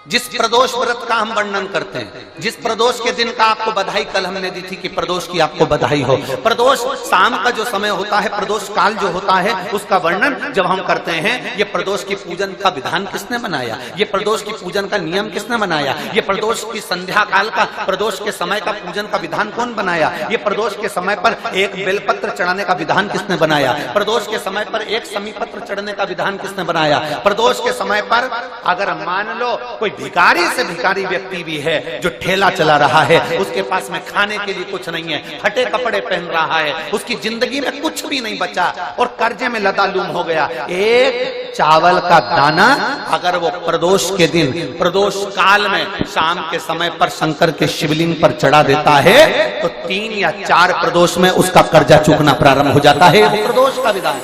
जिस प्रदोष व्रत का हम वर्णन करते हैं, जिस प्रदोष के दिन का आपको बधाई कल हमने दी थी कि प्रदोष की आपको बधाई हो, प्रदोष शाम का जो समय होता है, प्रदोष काल जो होता है, उसका वर्णन जब हम करते हैं, ये प्रदोष की पूजन का विधान किसने बनाया, ये प्रदोष की पूजन का नियम किसने बनाया, ये प्रदोष की संध्या काल का, प्रदोष के समय का पूजन का विधान कौन बनाया, ये प्रदोष के समय पर एक बेलपत्र चढ़ाने का विधान किसने बनाया, प्रदोष के समय पर एक समीपत्र चढ़ने का विधान किसने बनाया, प्रदोष के समय पर अगर मान लो कोई भिखारी से भिखारी व्यक्ति भी है जो ठेला चला रहा है, उसके पास में खाने के लिए कुछ नहीं है, फटे कपड़े पहन रहा है, उसकी जिंदगी में कुछ भी नहीं बचा और कर्जे में लदालूम हो गया, एक चावल का दाना अगर वो प्रदोष के दिन, प्रदोष काल में शाम के समय पर शंकर के शिवलिंग पर चढ़ा देता है तो 3 या 4 प्रदोष में उसका कर्जा चूकना प्रारंभ हो जाता है। वो प्रदोष का विधान।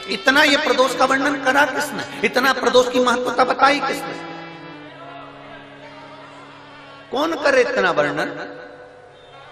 इतना ये प्रदोष का वर्णन करा किसने, इतना प्रदोष की महत्वता बताई किसने, कौन करे इतना वर्णन?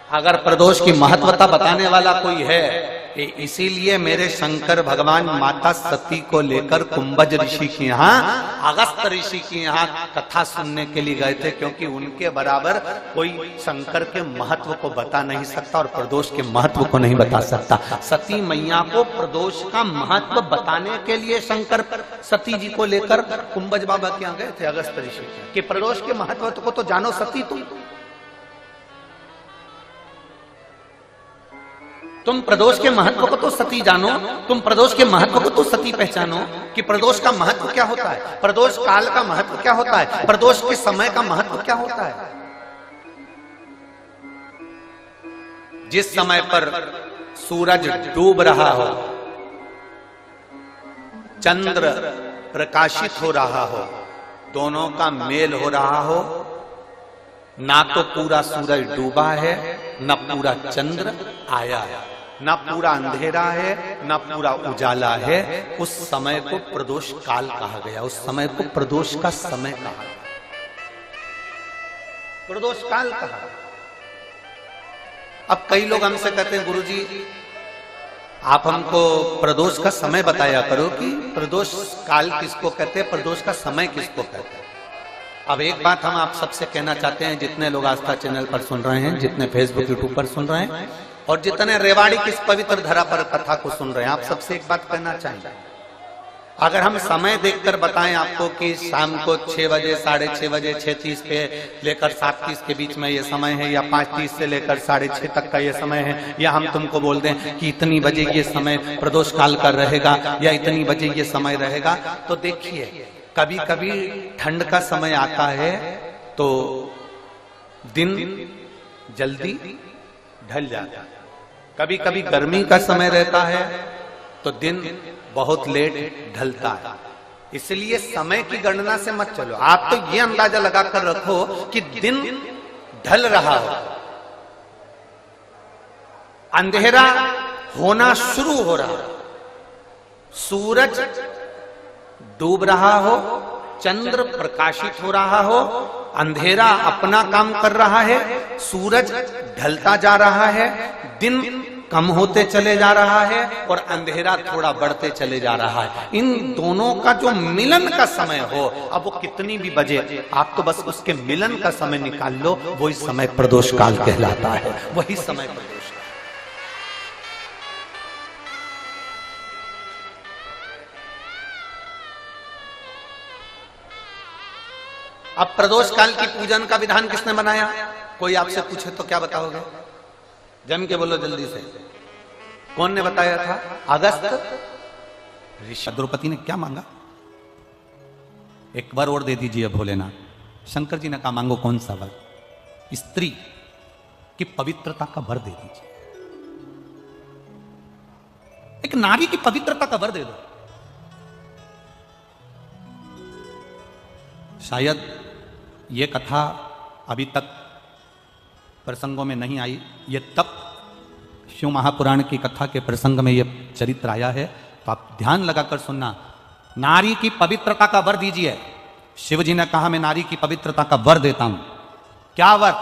अगर प्रदोष की महत्वता बताने वाला कोई है, इसीलिए मेरे शंकर भगवान माता सती को लेकर कुंभज ऋषि के यहाँ, अगस्त ऋषि के यहाँ कथा सुनने के लिए गए थे, क्योंकि उनके बराबर कोई शंकर के महत्व को बता नहीं सकता और प्रदोष के महत्व को नहीं बता सकता। सती मैया को प्रदोष का महत्व बताने के लिए शंकर सती जी को लेकर कुंभज बाबा के यहाँ गए थे, अगस्त ऋषि, कि प्रदोष के महत्व को तो जानो सती, तुम प्रदोष के महत्व को तो सती जानो, तुम प्रदोष के महत्व को तो सती पहचानो कि प्रदोष का महत्व क्या होता है, प्रदोष काल का महत्व क्या होता है, प्रदोष के समय का महत्व क्या होता है। जिस समय पर सूरज डूब रहा हो, चंद्र प्रकाशित हो रहा हो, दोनों का मेल हो रहा हो, ना तो पूरा सूरज डूबा है, न पूरा चंद्र आया है, ना पूरा अंधेरा है, ना पूरा उजाला है, उस समय को प्रदोष काल कहा गया, उस समय को प्रदोष का समय कहा, प्रदोष काल कहा। अब कई लोग हमसे कहते हैं गुरुजी आप हमको प्रदोष का समय बताया करो कि प्रदोष काल किसको कहते हैं, प्रदोष का समय किसको कहते हैं। अब एक बात हम आप सबसे कहना चाहते हैं, जितने लोग आस्था चैनल पर सुन रहे हैं, जितने फेसबुक यूट्यूब पर सुन रहे हैं और जितने रेवाड़ी की इस पवित्र धरा पर कथा को सुन रहे हैं, आप सबसे एक बात कहना चाहेंगे, अगर हम समय देखकर बताएं आपको कि शाम को 6 बजे, 6:30 बजे, 6:30 पे लेकर 7:30 के बीच में ये समय है, या 5:30 से लेकर 6:30 तक का ये समय है, या हम तुमको बोल दें कि इतनी बजे ये समय प्रदोष काल का रहेगा या इतनी बजे ये समय रहेगा, तो देखिए कभी कभी ठंड का समय आता है तो दिन जल्दी ढल जाता है, कभी कभी गर्मी का समय रहता है तो दिन बहुत लेट ढलता है। इसलिए समय की गणना से मत चलो, आप तो ये अंदाजा लगाकर रखो कि दिन ढल रहा हो, अंधेरा होना शुरू हो रहा हो, सूरज डूब रहा हो, चंद्र प्रकाशित हो रहा हो, अंधेरा अपना काम कर रहा है, सूरज ढलता जा रहा है, दिन कम होते चले जा रहा है और अंधेरा थोड़ा बढ़ते चले जा रहा है, इन दोनों का जो मिलन का समय हो, अब वो कितनी भी बजे, आप तो बस उसके मिलन का समय निकाल लो, वही समय प्रदोष काल कहलाता है, वही समय प्रदोष। अब प्रदोष काल की पूजन का विधान किसने बनाया, कोई आपसे पूछे तो क्या बताओगे, जम के बोलो जल्दी से, कौन ने बताया था, अगस्त ऋषि। द्रौपदी ने क्या मांगा, एक वर और दे दीजिए भोलेनाथ। शंकर जी ने कहा मांगो कौन सा वर, स्त्री की पवित्रता का वर दे दीजिए, एक नारी की पवित्रता का वर दे दो। शायद ये कथा अभी तक प्रसंगों में नहीं आई, ये तब शिव महापुराण की कथा के प्रसंग में ये चरित्र आया है, तो आप ध्यान लगाकर सुनना। नारी की पवित्रता का वर दीजिए, शिव जी ने कहा मैं नारी की पवित्रता का वर देता हूं। क्या वर,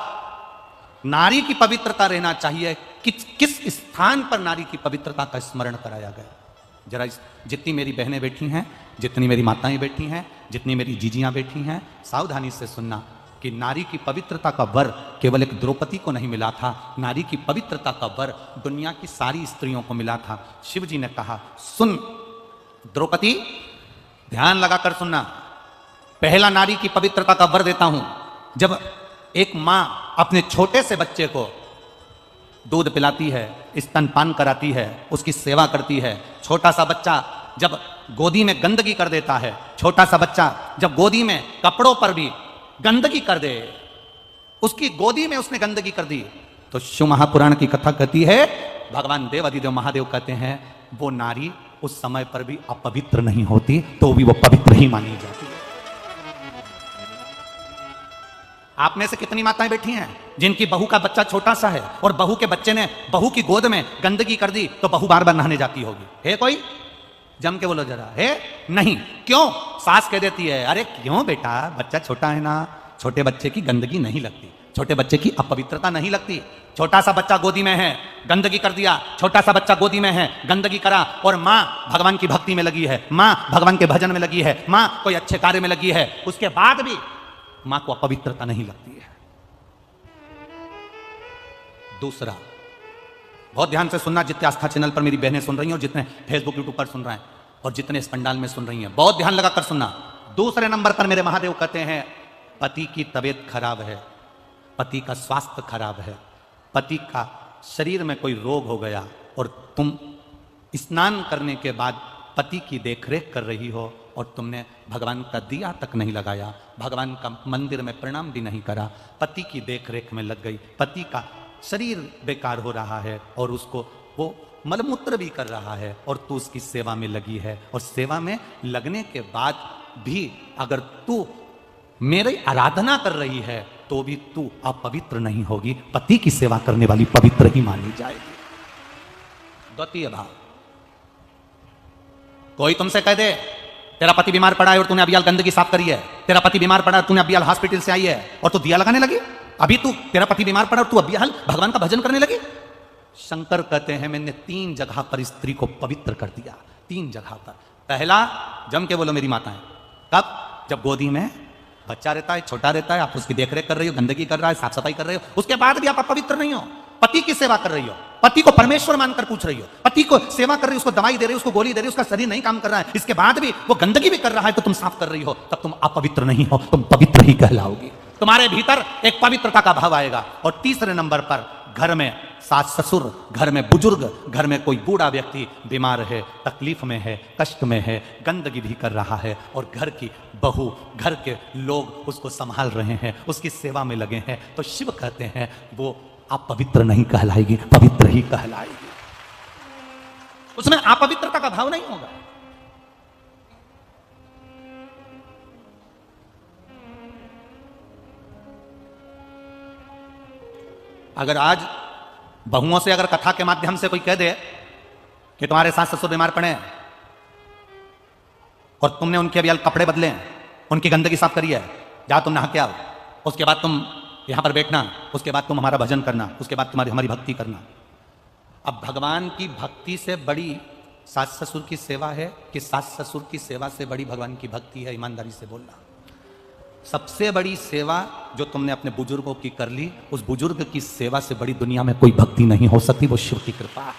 नारी की पवित्रता रहना चाहिए, किस स्थान पर नारी की पवित्रता का स्मरण कराया गया, जरा जितनी मेरी बहनें बैठी हैं, जितनी मेरी माताएं बैठी हैं, जितनी मेरी जीजियां बैठी हैं, सावधानी से सुनना कि नारी की पवित्रता का वर केवल एक द्रौपदी को नहीं मिला था, नारी की पवित्रता का वर दुनिया की सारी स्त्रियों को मिला था। शिव जी ने कहा, सुन द्रौपदी, ध्यान लगाकर सुनना, पहला नारी की पवित्रता का वर देता हूं। जब एक मां अपने छोटे से बच्चे को दूध पिलाती है, स्तनपान कराती है, उसकी सेवा करती है, छोटा सा बच्चा जब गोदी में गंदगी कर देता है, छोटा सा बच्चा जब गोदी में कपड़ों पर भी गंदगी कर दे, उसकी गोदी में उसने गंदगी कर दी, तो शिव महापुराण की कथा कहती है, भगवान देव अधिदेव महादेव कहते हैं वो नारी उस समय पर भी अपवित्र नहीं होती, तो भी वो पवित्र ही मानी जाती है। आप में से कितनी माताएं बैठी हैं जिनकी बहू का बच्चा छोटा सा है और बहू के बच्चे ने बहू की गोद में गंदगी कर दी, तो बहू बार बार नहाने जाती होगी? है कोई? जम के बोलो जरा, है? नहीं। क्यों? सास कह देती है, अरे क्यों बेटा, बच्चा छोटा है ना, छोटे बच्चे की गंदगी नहीं लगती, छोटे बच्चे की अपवित्रता नहीं लगती। छोटा सा बच्चा गोदी में है, गंदगी कर दिया, छोटा सा बच्चा गोदी में है, गंदगी करा, और माँ भगवान की भक्ति में लगी है, माँ भगवान के भजन में लगी है, माँ कोई अच्छे कार्य में लगी है, उसके बाद भी मां को अपवित्रता नहीं लगती है। दूसरा, बहुत ध्यान से सुनना, जितने आस्था चैनल पर मेरी बहनें सुन रही हैं और जितने फेसबुक यूट्यूब पर सुन रहे हैं और जितने इस पंडाल में सुन रही हैं, बहुत ध्यान लगाकर सुनना। दूसरे नंबर पर मेरे महादेव कहते हैं, पति की तबीयत खराब है, पति का स्वास्थ्य खराब है, पति का शरीर में कोई रोग हो गया और तुम स्नान करने के बाद पति की देखरेख कर रही हो और तुमने भगवान का दिया तक नहीं लगाया, भगवान का मंदिर में प्रणाम भी नहीं करा, पति की देखरेख में लग गई, पति का शरीर बेकार हो रहा है और उसको वो मलमूत्र भी कर रहा है और तू उसकी सेवा में लगी है, और सेवा में लगने के बाद भी अगर तू मेरी आराधना कर रही है तो भी तू अपवित्र नहीं होगी, पति की सेवा करने वाली पवित्र ही मानी जाएगी। द्वितीय भाव, कोई तुमसे कह दे तेरा पति बीमार पड़ा है और तूने अभी हाल गंदगी साफ करी है, तेरा पति बीमार पड़ा है, तूने अभी हाल हॉस्पिटल से आई है और तू दिया लगाने लगी, अभी तू तेरा पति बीमार पड़ा और तू अभी हाल भगवान का भजन करने लगी। शंकर कहते हैं मैंने 3 जगह पर स्त्री को पवित्र कर दिया, 3 जगह पर। पहला, जम के बोलो मेरी माताएं, कब? जब गोदी में बच्चा रहता है, छोटा रहता है, आप उसकी देखरेख कर रही हो, गंदगी कर रहा है, साफ सफाई कर रहे हो, उसके बाद भी आप अपवित्र नहीं हो, पति की सेवा कर रही हो, पति को परमेश्वर मानकर पूछ रही हो, पति को सेवा कर रही हो, उसको दवाई दे रही हो, उसको गोली दे रही हो, उसका शरीर नहीं काम कर रहा है, इसके बाद भी वो गंदगी भी कर रहा है तो तुम साफ कर रही हो, तब तुम अपवित्र नहीं हो, तुम पवित्र ही कहलाओगी। तुम्हारे भीतर एक पवित्रता का भाव आएगा। और तीसरे नंबर पर, घर में सास ससुर, घर में बुजुर्ग, घर में कोई बूढ़ा व्यक्ति बीमार है, तकलीफ में है, कष्ट में है, गंदगी भी कर रहा है और घर की बहू, घर के लोग उसको संभाल रहे हैं, उसकी सेवा में लगे हैं, तो शिव कहते हैं वो अपवित्र नहीं कहलाएगी, पवित्र ही कहलाएगी, उसमें अपवित्रता का भाव नहीं होगा। अगर आज बहुओं से अगर कथा के माध्यम से कोई कह दे कि तुम्हारे सास ससुर बीमार पड़े हैं और तुमने उनके अभी कपड़े बदले हैं, उनकी गंदगी साफ करी है, जा तुम नहा के आओ, उसके बाद तुम यहां पर बैठना, उसके बाद तुम हमारा भजन करना, उसके बाद तुम्हारी हमारी भक्ति करना। अब भगवान की भक्ति से बड़ी सास ससुर की सेवा है कि सास ससुर की सेवा से बड़ी भगवान की भक्ति है? ईमानदारी से बोलना। सबसे बड़ी सेवा जो तुमने अपने बुजुर्गों की कर ली, उस बुजुर्ग की सेवा से बड़ी दुनिया में कोई भक्ति नहीं हो सकती, वो शिव की कृपा है।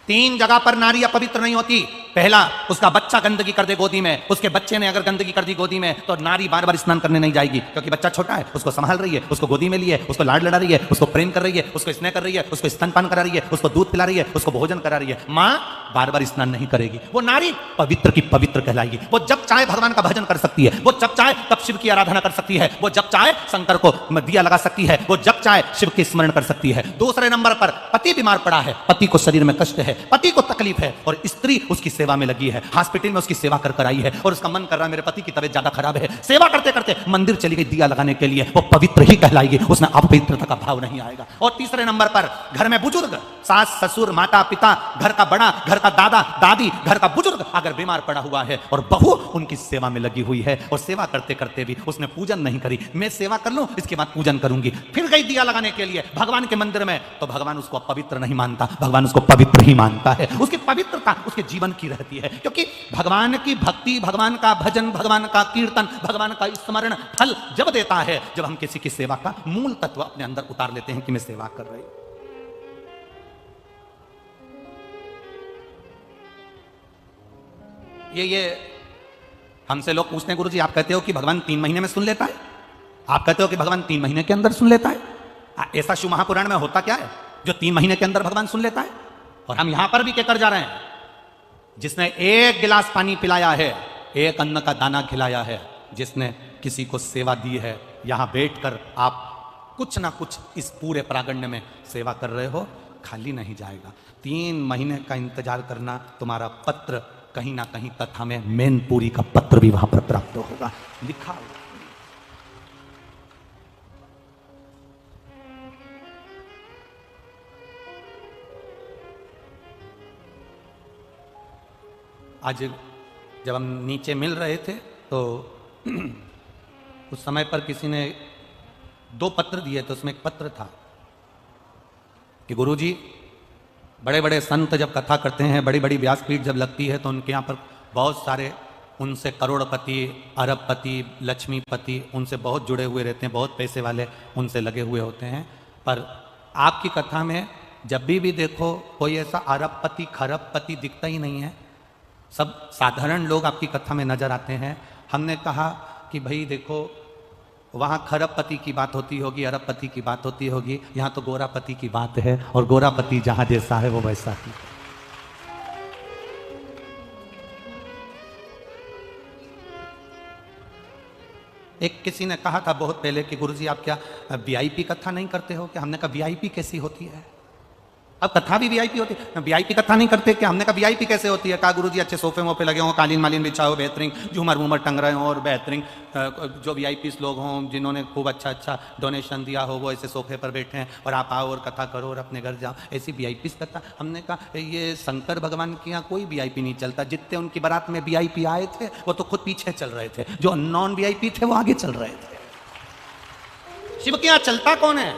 3 जगह पर नारी अपवित्र नहीं होती। पहला, उसका बच्चा गंदगी कर दे गोदी में, उसके बच्चे ने अगर गंदगी कर दी गोदी में तो नारी बार बार स्नान करने नहीं जाएगी, क्योंकि बच्चा छोटा है, उसको संभाल रही है, उसको गोदी में लिए, उसको लाड लड़ा रही है, उसको प्रेम कर रही है, उसको स्नेह कर रही है, उसको स्तनपान करा रही है, उसको दूध पिला रही है, उसको भोजन करा रही है। माँ बार बार स्नान नहीं करेगी, वो नारी पवित्र की पवित्र कहलाएगी। वो जब चाहे भगवान का भजन कर सकती है, वो जब चाहे तब शिव की आराधना कर सकती है, वो जब चाहे शंकर को दिया लगा सकती है, वो जब चाहे शिव के स्मरण कर सकती है। दूसरे नंबर पर, पति बीमार पड़ा है, पति को शरीर में कष्ट है, पति को तकलीफ है और स्त्री उसकी सेवा में लगी है, हॉस्पिटल में उसकी सेवा कर आई है और उसका मन कर रहा है मेरे पति की तबीयत ज्यादा खराब है, सेवा करते करते मंदिर चली गई दिया लगाने के लिए, वो पवित्र ही कहलाएगी, उसमें अपवित्रता का भाव नहीं आएगा। और तीसरे नंबर पर, घर में बुजुर्ग, सास ससुर माता पिता, घर का बड़ा, घर का दादा दादी, घर का बुजुर्ग अगर बीमार पड़ा हुआ है और बहू उनकी सेवा में लगी हुई है और सेवा करते करते भी उसने पूजन नहीं करी, मैं सेवा कर लूं इसके बाद पूजन करूंगी, फिर गई दिया लगाने के लिए भगवान के मंदिर में, तो भगवान उसको पवित्र नहीं मानता, भगवान उसको पवित्र ही मानता है, उसकी पवित्रता उसके जीवन की रहती है, क्योंकि भगवान की भक्ति, भगवान का भजन, भगवान का कीर्तन, भगवान का स्मरण फल जब देता है जब हम किसी की सेवा का मूल तत्व अपने अंदर उतार लेते हैं कि मैं सेवा कर रही हूं। ये हमसे लोग पूछते हैं, गुरुजी आप कहते हो कि भगवान 3 महीने में सुन लेता है, आप कहते हो कि भगवान 3 महीने के अंदर सुन लेता है, ऐसा शिव महापुराण में होता क्या है जो 3 महीने के अंदर भगवान सुन लेता है? और हम यहां पर भी क्या कर जा रहे हैं, जिसने 1 गिलास पानी पिलाया है, 1 अन्न का दाना खिलाया है, जिसने किसी को सेवा दी है, यहां बैठकर आप कुछ ना कुछ इस पूरे प्रागण्य में सेवा कर रहे हो, खाली नहीं जाएगा। 3 महीने का इंतजार करना, तुम्हारा पत्र कहीं ना कहीं तथा में मैनपुरी का पत्र भी वहां पर प्राप्त होगा, लिखा होगा। आज जब हम नीचे मिल रहे थे तो उस समय पर किसी ने 2 पत्र दिए, तो उसमें एक पत्र था कि गुरुजी बड़े बड़े संत जब कथा करते हैं, बड़ी बड़ी व्यासपीठ जब लगती है, तो उनके यहाँ पर बहुत सारे उनसे करोड़पति, अरबपति, लक्ष्मीपति उनसे बहुत जुड़े हुए रहते हैं, बहुत पैसे वाले उनसे लगे हुए होते हैं। पर आपकी कथा में जब भी देखो कोई ऐसा अरबपति खरबपति दिखता ही नहीं है, सब साधारण लोग आपकी कथा में नजर आते हैं। हमने कहा कि भाई देखो, वहाँ खरबपति की बात होती होगी, अरबपति की बात होती होगी, यहाँ तो गोरापति की बात है, और गोरापति जहाँ जैसा है वो वैसा ही। एक किसी ने कहा था बहुत पहले कि गुरुजी आप क्या वीआईपी कथा नहीं करते हो क्या? हमने कहा वीआईपी कैसी होती है? अब कथा भी वीआईपी होती है, वीआईपी कथा नहीं करते क्या? हमने कहा वीआईपी कैसे होती है? कहा गुरुजी अच्छे सोफे वोफे लगे हों, कालीन मालीन बिछा हो, बेहतरीन झूमर वूमर टंग रहे हों, और बेहतरीन जो वीआईपी लोग हों जिन्होंने खूब अच्छा डोनेशन दिया हो, वो ऐसे सोफे पर बैठे हैं और आप आओ और कथा करो और अपने घर जाओ, ऐसी वीआईपी कथा। हमने कहा ये शंकर भगवान के यहाँ कोई वीआईपी नहीं चलता। जितने उनकी बारात में वीआईपी आए थे वो तो खुद पीछे चल रहे थे, जो नॉन वीआईपी थे वो आगे चल रहे थे। शिव के यहाँ चलता कौन है?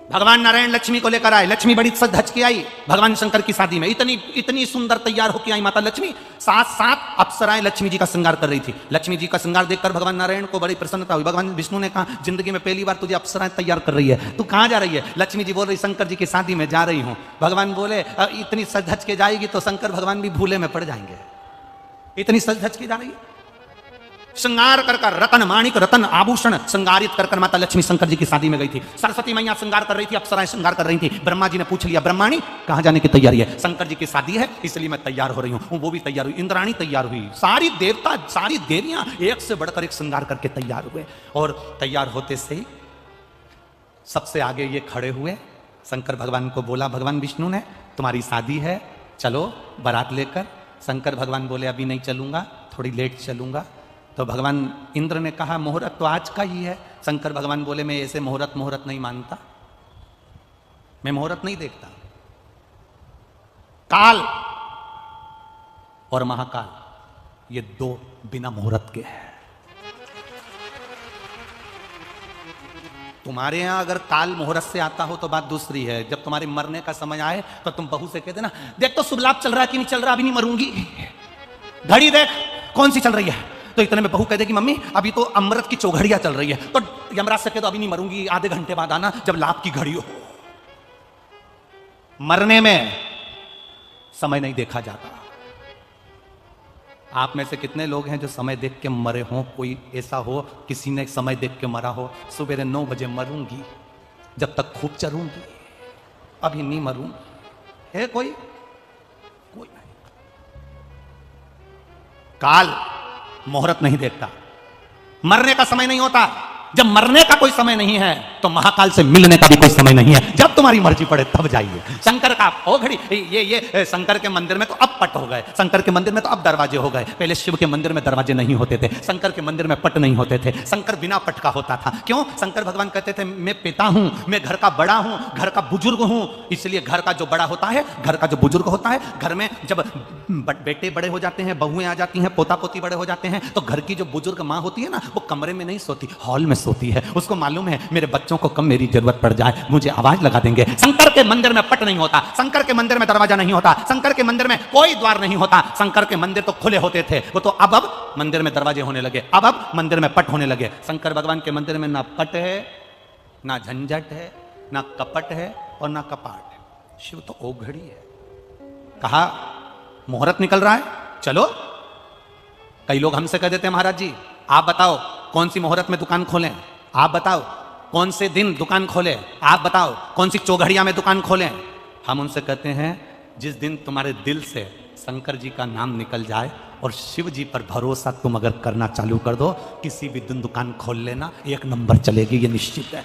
भगवान नारायण लक्ष्मी को लेकर आए, लक्ष्मी बड़ी सज धज के आई भगवान शंकर की शादी में, इतनी सुंदर तैयार होकर आई माता लक्ष्मी। 7 अप्सराएं लक्ष्मी जी का श्रृंगार कर रही थी। लक्ष्मी जी का श्रृंगार देखकर भगवान नारायण को बड़ी प्रसन्नता हुई। भगवान विष्णु ने कहा जिंदगी में पहली बार तुझे अप्सराएं तैयार कर रही है, तू कहां जा रही है? लक्ष्मी जी बोल रही शंकर जी की शादी में जा रही हूं। भगवान बोले इतनी सज धज के जाएगी तो शंकर भगवान भी भूले में पड़ जाएंगे, इतनी सज धज के जा रही है। श्रृंगार कर रतन माणिक रतन आभूषण श्रृंगारित कर माता लक्ष्मी शंकर जी की शादी में गई थी। सरस्वती मैया श्रृंगार कर रही थी, अप्सराएं श्रृंगार कर रही थी। ब्रह्मा जी ने पूछ लिया, ब्रह्माणी कहां जाने की तैयारी है? शंकर जी की शादी है इसलिए मैं तैयार हो रही हूं। वो भी तैयार हुई, इंद्राणी तैयार हुई, सारी देवता सारी देवियां एक से बढ़कर एक श्रृंगार करके तैयार हुए। और तैयार होते से ही सबसे आगे ये खड़े हुए। शंकर भगवान को बोला भगवान विष्णु ने, तुम्हारी शादी है, चलो बारात लेकर। शंकर भगवान बोले अभी नहीं चलूंगा, थोड़ी लेट चलूंगा। तो भगवान इंद्र ने कहा मुहूर्त तो आज का ही है। शंकर भगवान बोले मैं ऐसे मुहूर्त नहीं मानता, मैं मुहूर्त नहीं देखता। काल और महाकाल ये 2 बिना मुहूर्त के हैं। तुम्हारे यहां अगर काल मुहूर्त से आता हो तो बात दूसरी है। जब तुम्हारे मरने का समय आए तो तुम बहू से कह देना, देख तो शुभ लाभ चल रहा है कि नहीं चल रहा, अभी नहीं मरूंगी, घड़ी देख कौन सी चल रही है। तो इतने में बहू कह देगी मम्मी अभी तो अमृत की चौघड़ियां चल रही है। तो यमराज से कह दो अभी नहीं मरूंगी, आधे घंटे बाद आना जब लाभ की घड़ी हो। मरने में समय नहीं देखा जाता। आप में से कितने लोग हैं जो समय देख के मरे हों? कोई ऐसा हो किसी ने समय देख के मरा हो, सुबह 9 बजे मरूंगी, जब तक खूब चरूंगी, अभी नहीं मरूंगी। है कोई? कोई नहीं। काल मुहूर्त नहीं देखता, मरने का समय नहीं होता। जब मरने का कोई समय नहीं है तो महाकाल से मिलने का भी कोई समय नहीं है। जब तुम्हारी मर्जी पड़े तब जाइए। शंकर का ओ घड़ी ये शंकर के मंदिर में तो अब पट हो गए, शंकर के मंदिर में तो अब दरवाजे हो गए। पहले शिव के मंदिर में दरवाजे नहीं होते थे, शंकर के मंदिर में पट नहीं होते थे। शंकर बिना पट का होता था। क्यों? शंकर भगवान कहते थे मैं पिता हूं, मैं घर का बड़ा हूं, घर का बुजुर्ग हूं। इसलिए घर का जो बड़ा होता है, घर का जो बुजुर्ग होता है, घर में जब बेटे बड़े हो जाते हैं, बहुएं आ जाती हैं, पोता पोती बड़े हो जाते हैं, तो घर की जो बुजुर्ग माँ होती है ना, वो कमरे में नहीं सोती, हॉल में सोती है। उसको मालूम है मेरे बच्चों को कब मेरी जरूरत पड़ जाए मुझे आवाज लगा देंगे। शंकर के मंदिर में पट नहीं होता। शंकर के मंदिर में दरवाजा नहीं होता, शंकर के मंदिर में कोई द्वार नहीं होता, शंकर के मंदिर तो खुले होते थे, वो तो अब मंदिर में दरवाजे होने लगे, अब मंदिर में पट होने लगे। शंकर भगवान के मंदिर में ना पट है, ना झंझट है, ना कपट है और ना कपाट है। शिव तो ओघड़ी है। कहा मुहूर्त निकल रहा है, चलो। कई लोग हमसे कह देते हैं महाराज जी आप बताओ कौन सी मुहूर्त में दुकान खोलें, आप बताओ कौन से दिन दुकान खोलें, आप बताओ कौन सी चौघड़िया में दुकान खोलें। हम उनसे कहते हैं जिस दिन तुम्हारे दिल से शंकर जी का नाम निकल जाए और शिव जी पर भरोसा तुम अगर करना चालू कर दो, किसी भी दिन दुकान खोल लेना, एक नंबर चलेगी, ये निश्चित है।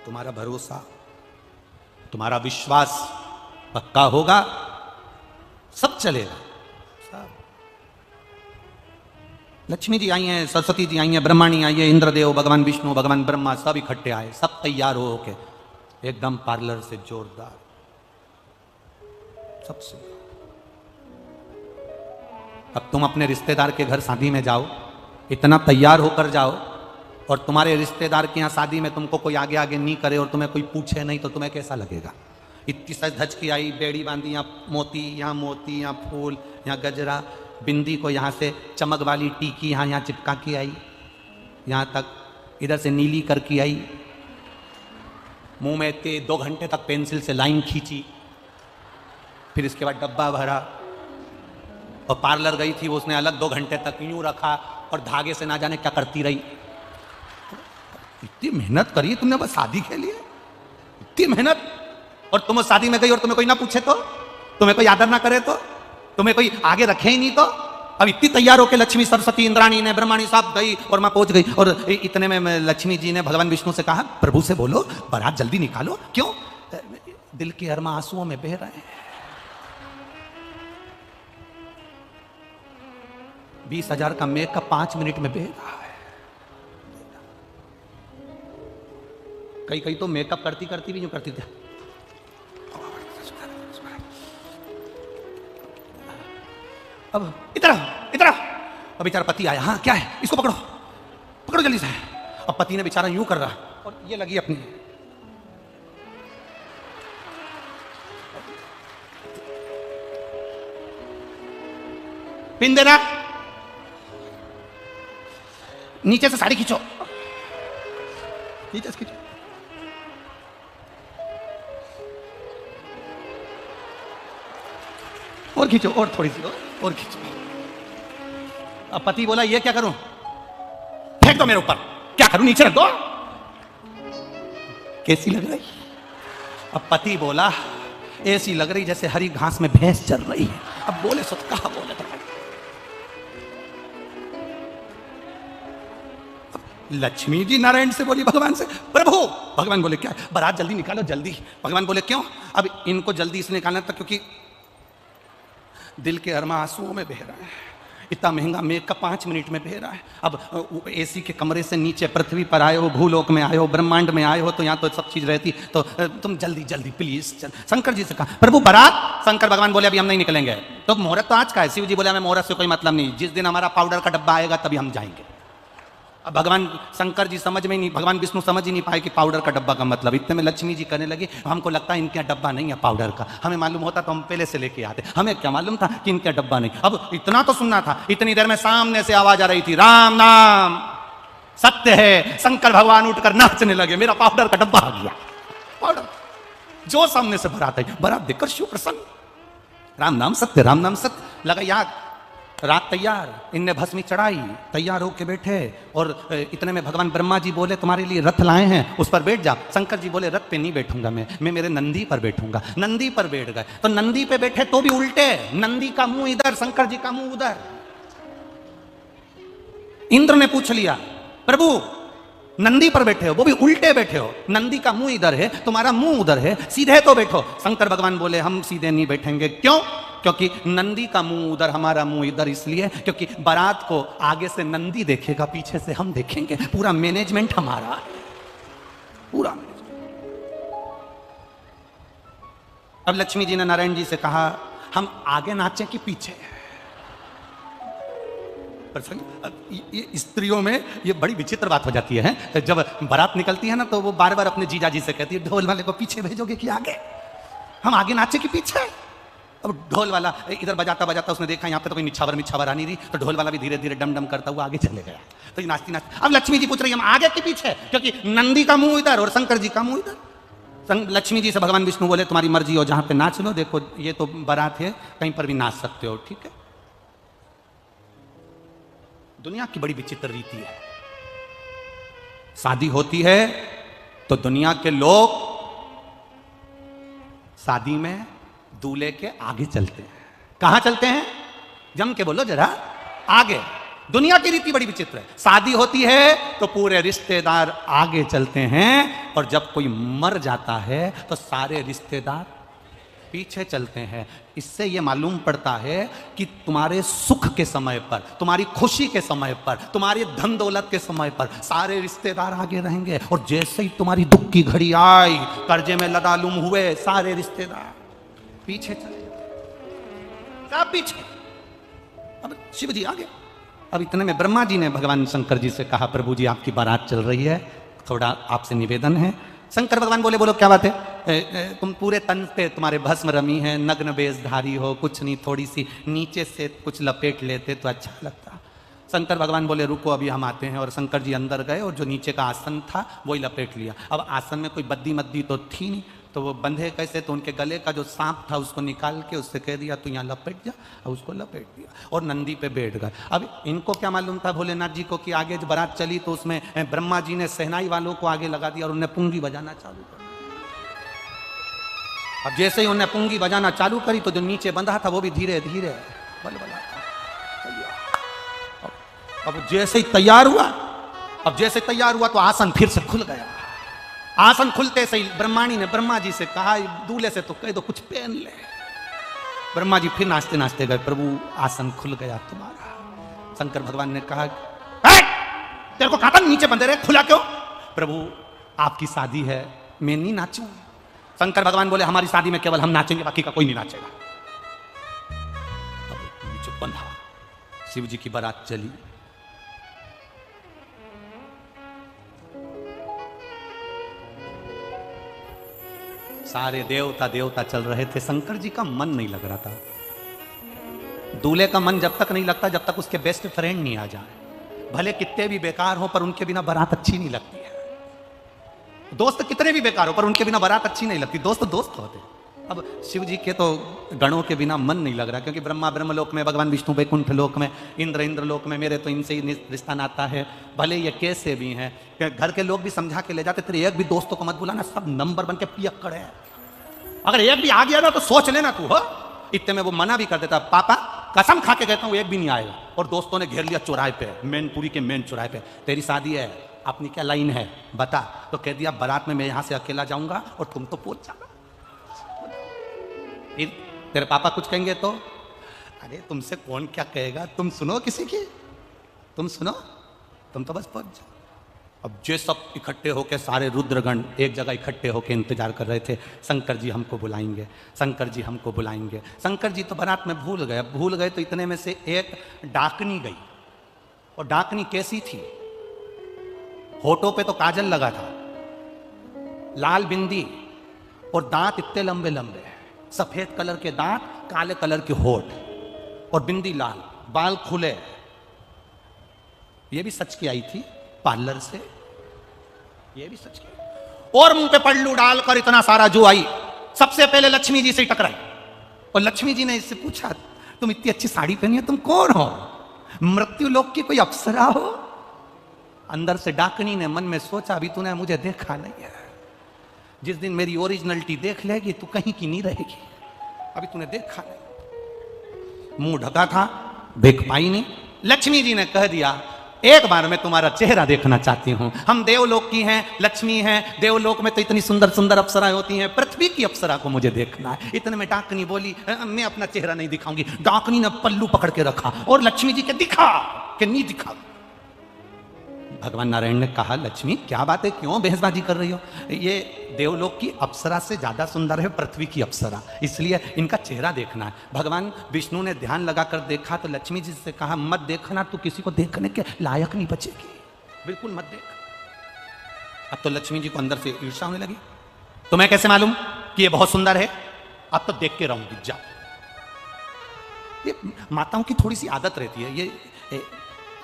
तुम्हारा भरोसा, तुम्हारा विश्वास पक्का होगा, सब चलेगा। सब लक्ष्मी जी आई हैं, सरस्वती जी आई हैं, ब्रह्माणी आई है, इंद्रदेव, भगवान विष्णु, भगवान ब्रह्मा सब इकट्ठे आए, सब तैयार हो के एकदम पार्लर से जोरदार सबसे। अब तुम अपने रिश्तेदार के घर शादी में जाओ, इतना तैयार होकर जाओ और तुम्हारे रिश्तेदार के यहाँ शादी में तुमको कोई आगे आगे नहीं करे और तुम्हें कोई पूछे नहीं, तो तुम्हें कैसा लगेगा? इतनी सज धज की आई, बेड़ी बांधी, यहाँ मोती, यहाँ फूल, यहाँ गजरा, बिंदी को यहाँ से चमक वाली टीकी यहाँ चिपका के आई, यहाँ तक इधर से नीली करके आई, मुंह में 2 घंटे तक पेंसिल से लाइन खींची, फिर इसके बाद डब्बा भरा और पार्लर गई थी, वो उसने अलग 2 घंटे तक यूं रखा और धागे से ना जाने क्या करती रही। इतनी मेहनत करी तुमने बस शादी के लिए, इतनी मेहनत, और तुम उस शादी में गई और तुम्हें कोई ना पूछे तो, तुम्हें कोई आदर ना करे तो, तुम्हें कोई आगे रखे ही नहीं तो। अब इतनी तैयार होकर लक्ष्मी, सरस्वती, इंद्राणी ने, ब्रह्माणी साहब गई और मैं पहुंच गई और इतने में लक्ष्मी जी ने भगवान विष्णु से कहा प्रभु से बोलो बारात जल्दी निकालो। क्यों? दिल के अरमा आंसुओं में बह रहे हैं। 20,000 का मेकअप 5 मिनट में बह रहा है। कई तो मेकअप करती करती भी यूं करती थी। अब इधर अब बेचारा पति आया, हाँ क्या है, इसको पकड़ो जल्दी से। अब पति ने बेचारा यूं कर रहा और ये लगी अपनी, पिन देना, नीचे से साड़ी खींचो, नीचे से खींचो, और खींचो, और थोड़ी सी और खींचो। अब पति बोला ये क्या करूं, फेंक दो मेरे ऊपर, क्या करूं, नीचे रख दो। कैसी लग रही? अब पति बोला ऐसी लग रही जैसे हरी घास में भैंस चल रही है। अब बोले सो कहा बोले तो लक्ष्मी जी नारायण से बोली भगवान से, प्रभु। भगवान बोले क्या? बारात जल्दी निकालो, जल्दी। भगवान बोले क्यों? अब इनको जल्दी इसलिए निकालना था क्योंकि दिल के अरमा आंसुओं में बह रहा है, इतना महंगा मेकअप 5 मिनट में बह रहा है। अब एसी के कमरे से नीचे पृथ्वी पर आए हो, भूलोक में आए हो, ब्रह्मांड में आए हो, तो यहाँ तो सब चीज रहती, तो तुम जल्दी जल्दी प्लीज चल। शंकर जी से कहा प्रभु बारात। शंकर भगवान बोले अभी हम नहीं निकलेंगे। तो मुहूर्त तो आज का है। शिव जी बोले हमें मुहूर्त से कोई मतलब नहीं, जिस दिन हमारा पाउडर का डब्बा आएगा तभी हम जाएंगे। अब भगवान शंकर जी समझ में नहीं, भगवान विष्णु समझ ही नहीं पाए कि पाउडर का डब्बा का मतलब। इतने में लक्ष्मी जी कहने लगी हमको लगता है इनके डब्बा नहीं है पाउडर का, हमें मालूम होता तो हम पहले से लेके आते, हमें क्या मालूम था कि इनके डब्बा नहीं। अब इतना तो सुनना था। इतनी देर में सामने से आवाज आ रही थी राम नाम सत्य है। शंकर भगवान उठकर नाचने लगे, मेरा पाउडर का डब्बा आ गया। पाउडर जो सामने से बारात आई, बारात देखकर शिव प्रसन्न, राम नाम सत्य, राम नाम सत्य। लगा याद, रात तैयार, इनने भस्मी चढ़ाई, तैयार होके बैठे और इतने में भगवान ब्रह्मा जी बोले तुम्हारे लिए रथ लाए हैं, उस पर बैठ जा। शंकर जी बोले रथ पे नहीं बैठूंगा, मैं मेरे नंदी पर बैठूंगा। नंदी पर बैठ गए, तो नंदी पे बैठे तो भी उल्टे, नंदी का मुंह इधर, शंकर जी का मुंह उधर। इंद्र ने पूछ लिया प्रभु नंदी पर बैठे हो, वो भी उल्टे बैठे हो, नंदी का मुंह इधर है, तुम्हारा मुंह उधर है, सीधे तो बैठो। शंकर भगवान बोले हम सीधे नहीं बैठेंगे। क्यों? क्योंकि नंदी का मुंह उधर, हमारा मुंह इधर, इसलिए क्योंकि बारात को आगे से नंदी देखेगा, पीछे से हम देखेंगे। पूरा मैनेजमेंट हमारा है, पूरा मैनेजमेंट। अब लक्ष्मी जी ने नारायण जी से कहा हम आगे नाचे कि पीछे? ये स्त्रियों में ये बड़ी विचित्र बात हो जाती है। जब बारात निकलती है ना तो वो बार बार अपने जीजा जी से कहती है ढोल वाले को पीछे भेजोगे कि आगे? हम आगे नाचे कि पीछे? अब ढोल वाला इधर बजाता बजाता उसने देखा यहाँ पे तो कोई निछावर आ नहीं रही, तो ढोल वाला भी धीरे धीरे डम डम करता हुआ आगे चले गया। तो ये नाचती नाचती अब लक्ष्मी जी पूछ रही हम आगे कि पीछे, क्योंकि नंदी का मुंह इधर और शंकर जी का मुंह इधर। लक्ष्मी जी से भगवान विष्णु बोले तुम्हारी मर्जी हो, जहां पे नाच लो, देखो ये तो बारात है, कहीं पर भी नाच सकते हो, ठीक है। दुनिया की बड़ी विचित्र रीति है। शादी होती है तो दुनिया के लोग शादी में दूल्हे के आगे चलते हैं। कहां चलते हैं? जम के बोलो जरा, आगे। दुनिया की रीति बड़ी विचित्र है। शादी होती है तो पूरे रिश्तेदार आगे चलते हैं, और जब कोई मर जाता है तो सारे रिश्तेदार पीछे चलते हैं। इससे यह मालूम पड़ता है कि तुम्हारे सुख के समय पर, तुम्हारी खुशी के समय पर, तुम्हारे धन दौलत के समय पर सारे रिश्तेदार आगे रहेंगे, और जैसे ही तुम्हारी दुख की घड़ी आई, कर्जे में लदालुम हुए, सारे रिश्तेदार पीछे चले, सब पीछे। अब शिव जी आगे। अब इतने में ब्रह्मा जी ने भगवान शंकर जी से कहा प्रभु जी आपकी बारात चल रही है, थोड़ा आपसे निवेदन है। शंकर भगवान बोले बोलो क्या बात है? तुम पूरे तन पे तुम्हारे भस्म रमी है, नग्न वेशधारी हो, कुछ नहीं, थोड़ी सी नीचे से कुछ लपेट लेते तो अच्छा लगता। शंकर भगवान बोले रुको अभी हम आते हैं, और शंकर जी अंदर गए और जो नीचे का आसन था वही लपेट लिया। अब आसन में कोई बद्दी मद्दी तो थी नहीं, तो वो बंधे कैसे? तो उनके गले का जो सांप था उसको निकाल के उससे कह दिया तू यहाँ लपेट जा, और उसको लपेट दिया और नंदी पे बैठ गए। अब इनको क्या मालूम था भोलेनाथ जी को कि आगे जो बारात चली तो उसमें ब्रह्मा जी ने सहनाई वालों को आगे लगा दिया और उन्हें पुंगी बजाना चालू कर दिया। अब जैसे ही उन्हें पुंगी बजाना चालू करी तो जो नीचे बंधा था वो भी धीरे धीरे बलबलाता। अब जैसे ही तैयार हुआ तो आसन फिर से खुल गया। आसन खुलते से ही ब्रह्माणी ने ब्रह्मा जी से कहा दूल्हे से तो कह दो कुछ पहन ले। ब्रह्मा जी फिर नाचते नाचते गए, प्रभु आसन खुल गया तुम्हारा। शंकर भगवान ने कहा तेरे को कहा था नीचे बंधे रहे, खुला क्यों? प्रभु आपकी शादी है, मैं नहीं नाचूं। शंकर भगवान बोले हमारी शादी में केवल हम नाचेंगे, बाकी का कोई नहीं नाचेगा। अब नीचे बंधा, शिव जी की बारात चली। सारे देवता चल रहे थे, शंकर जी का मन नहीं लग रहा था। दूल्हे का मन जब तक नहीं लगता जब तक उसके बेस्ट फ्रेंड नहीं आ जाए। भले कितने भी बेकार हो पर उनके बिना बारात अच्छी नहीं लगती है। दोस्त कितने भी बेकार हो पर उनके बिना बारात अच्छी नहीं लगती। दोस्त दोस्त होते। अब शिव जी के तो गणों के बिना मन नहीं लग रहा, क्योंकि ब्रह्मा ब्रह्मलोक में, भगवान विष्णु वैकुंठ लोक में, इंद्र इंद्रलोक में, मेरे तो इनसे ही रिश्ता नाता है। भले ये कैसे भी हैं, घर के लोग भी समझा के ले जाते, तेरे एक भी दोस्तों को मत बुलाना, सब नंबर बन के पियक्कड़ है। अगर एक भी आ गया ना तो सोच लेना तू हो। इतने में वो मना भी कर देता, पापा कसम खा के कहता हूँ एक भी नहीं आएगा। और दोस्तों ने घेर लिया चौराहे पे, मैनपुरी के मेन चौराहे पे, तेरी शादी है, अपनी क्या लाइन है बता। तो कह दिया बारात में मैं यहाँ से अकेला जाऊंगा और तुम तो पहुंच जाना। तेरे पापा कुछ कहेंगे तो अरे तुमसे कौन क्या कहेगा, तुम सुनो किसी की, तुम सुनो, तुम तो बस पहुंच जाओ। अब जे सब इकट्ठे होके, सारे रुद्रगण एक जगह इकट्ठे होके इंतजार कर रहे थे, शंकर जी हमको बुलाएंगे, शंकर जी हमको बुलाएंगे। शंकर जी तो बारात में भूल गए। तो इतने में से एक डाकनी गई। और डाकनी कैसी थी? होठों पे तो काजल लगा था, लाल बिंदी, और दांत इतने लंबे लंबे, सफेद कलर के दांत, काले कलर के होठ, और बिंदी लाल, बाल खुले। ये भी सच की आई थी पार्लर से, ये भी सच की। और मुंह पे पल्लू डालकर इतना सारा जो आई, सबसे पहले लक्ष्मी जी से टकराई। और लक्ष्मी जी ने इससे पूछा तुम इतनी अच्छी साड़ी पहनी है, तुम कौन हो? मृत्यु लोक की कोई अप्सरा हो? अंदर से डाकनी ने मन में सोचा अभी तूने मुझे देखा नहीं है, जिस दिन मेरी ओरिजिनलिटी देख लेगी तू कहीं की नहीं रहेगी, अभी तूने देखा नहीं। मुंह ढका था, देख पाई नहीं। लक्ष्मी जी ने कह दिया एक बार मैं तुम्हारा चेहरा देखना चाहती हूं। हम देवलोक की हैं, लक्ष्मी हैं, देवलोक में तो इतनी सुंदर सुंदर अप्सराएं होती हैं, पृथ्वी की अप्सरा को मुझे देखना है। इतने में डाकनी बोली मैं अपना चेहरा नहीं दिखाऊंगी। डाकनी ने पल्लू पकड़ के रखा और लक्ष्मी जी के दिखा कि नहीं दिखा। भगवान नारायण ने कहा, लक्ष्मी क्या बात है, क्यों बहसबाजी कर रही हो? ये देवलोक की अप्सरा से ज्यादा सुंदर है पृथ्वी की अप्सरा, इसलिए इनका चेहरा देखना है। भगवान विष्णु ने ध्यान लगाकर देखा तो लक्ष्मी जी से कहा, मत देखना, तू किसी को देखने के लायक नहीं बचेगी, बिल्कुल मत देख। अब तो लक्ष्मी जी को अंदर से ईर्ष्या होने लगी, तुम्हें कैसे मालूम कि ये बहुत सुंदर है? अब तो देख के रहूंगी, जाओ। ये माताओं की थोड़ी सी आदत रहती है, ये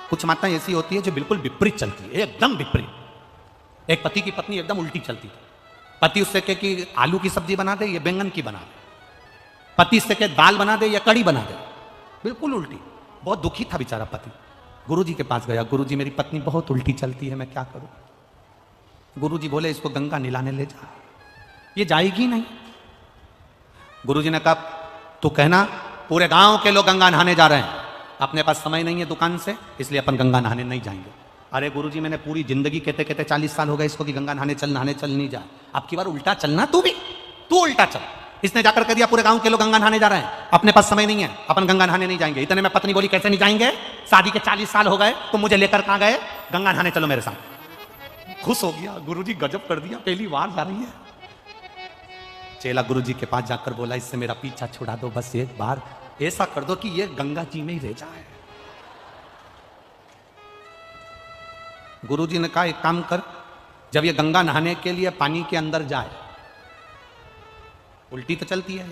कुछ माताएं ऐसी होती है जो बिल्कुल विपरीत चलती है, एकदम विपरीत। एक पति की पत्नी एकदम उल्टी चलती है। पति उससे कहे कि आलू की सब्जी बना दे, ये बैंगन की बना दे। पति इससे कहे दाल बना दे या कड़ी बना दे, बिल्कुल उल्टी। बहुत दुखी था बेचारा पति, गुरुजी के पास गया, गुरुजी मेरी पत्नी बहुत उल्टी चलती है, मैं क्या करूं? गुरुजी बोले, इसको गंगा नहलाने ले जा, ये जाएगी नहीं। गुरुजी ने कहा, तू कहना पूरे गांव के लोग गंगा नहाने जा रहे हैं, अपने पास समय नहीं है दुकान से, इसलिए अपन गंगा नहाने नहीं जाएंगे। अरे गुरुजी, मैंने पूरी जिंदगी कहते कहते 40 साल हो गए इसको कि गंगा नहाने चल नहीं जा। अब की बार उल्टा चलना, तू भी, तू उल्टा चल। इसने जाकर कह दिया पूरे गांव के लोग गंगा नहाने जा रहे हैं, अपने पास समय नहीं है, अपन गंगा नहाने नहीं जाएंगे। इतने में पत्नी बोली, कैसे नहीं जाएंगे? शादी के 40 साल हो गए, तुम मुझे लेकर कहां गए? गंगा नहाने चलो मेरे साथ। खुश हो गया, गुरुजी गजब कर दिया, पहली बार जा रही है। चेला गुरुजी के पास जाकर बोला, इससे मेरा पीछा छुड़ा दो, बस एक बार ऐसा कर दो कि ये गंगा जी में ही रह जाए। गुरुजी ने कहा, एक काम कर, जब ये गंगा नहाने के लिए पानी के अंदर जाए, उल्टी तो चलती है,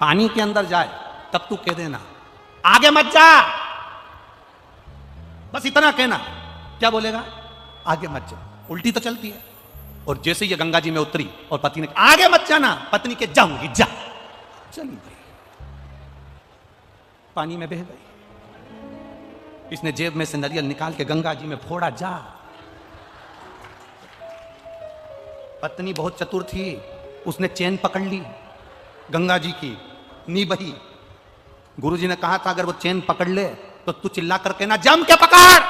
पानी के अंदर जाए, तब तू कह देना, आगे मत जा। बस इतना कहना। क्या बोलेगा? आगे मत जा। उल्टी तो चलती है। और जैसे ये गंगा जी में उतरी और पति ने कहा, आगे मत जाना, पत्नी के जाऊंगी, जा। चली गई, पानी में बह गई। इसने जेब में से नारियल निकाल के गंगा जी में फोड़ा, जा। पत्नी बहुत चतुर थी, उसने चैन पकड़ ली गंगा जी की, नी बही। गुरुजी ने कहा था, अगर वो चैन पकड़ ले तो तू चिल्ला कर कहना, जम के पकड़,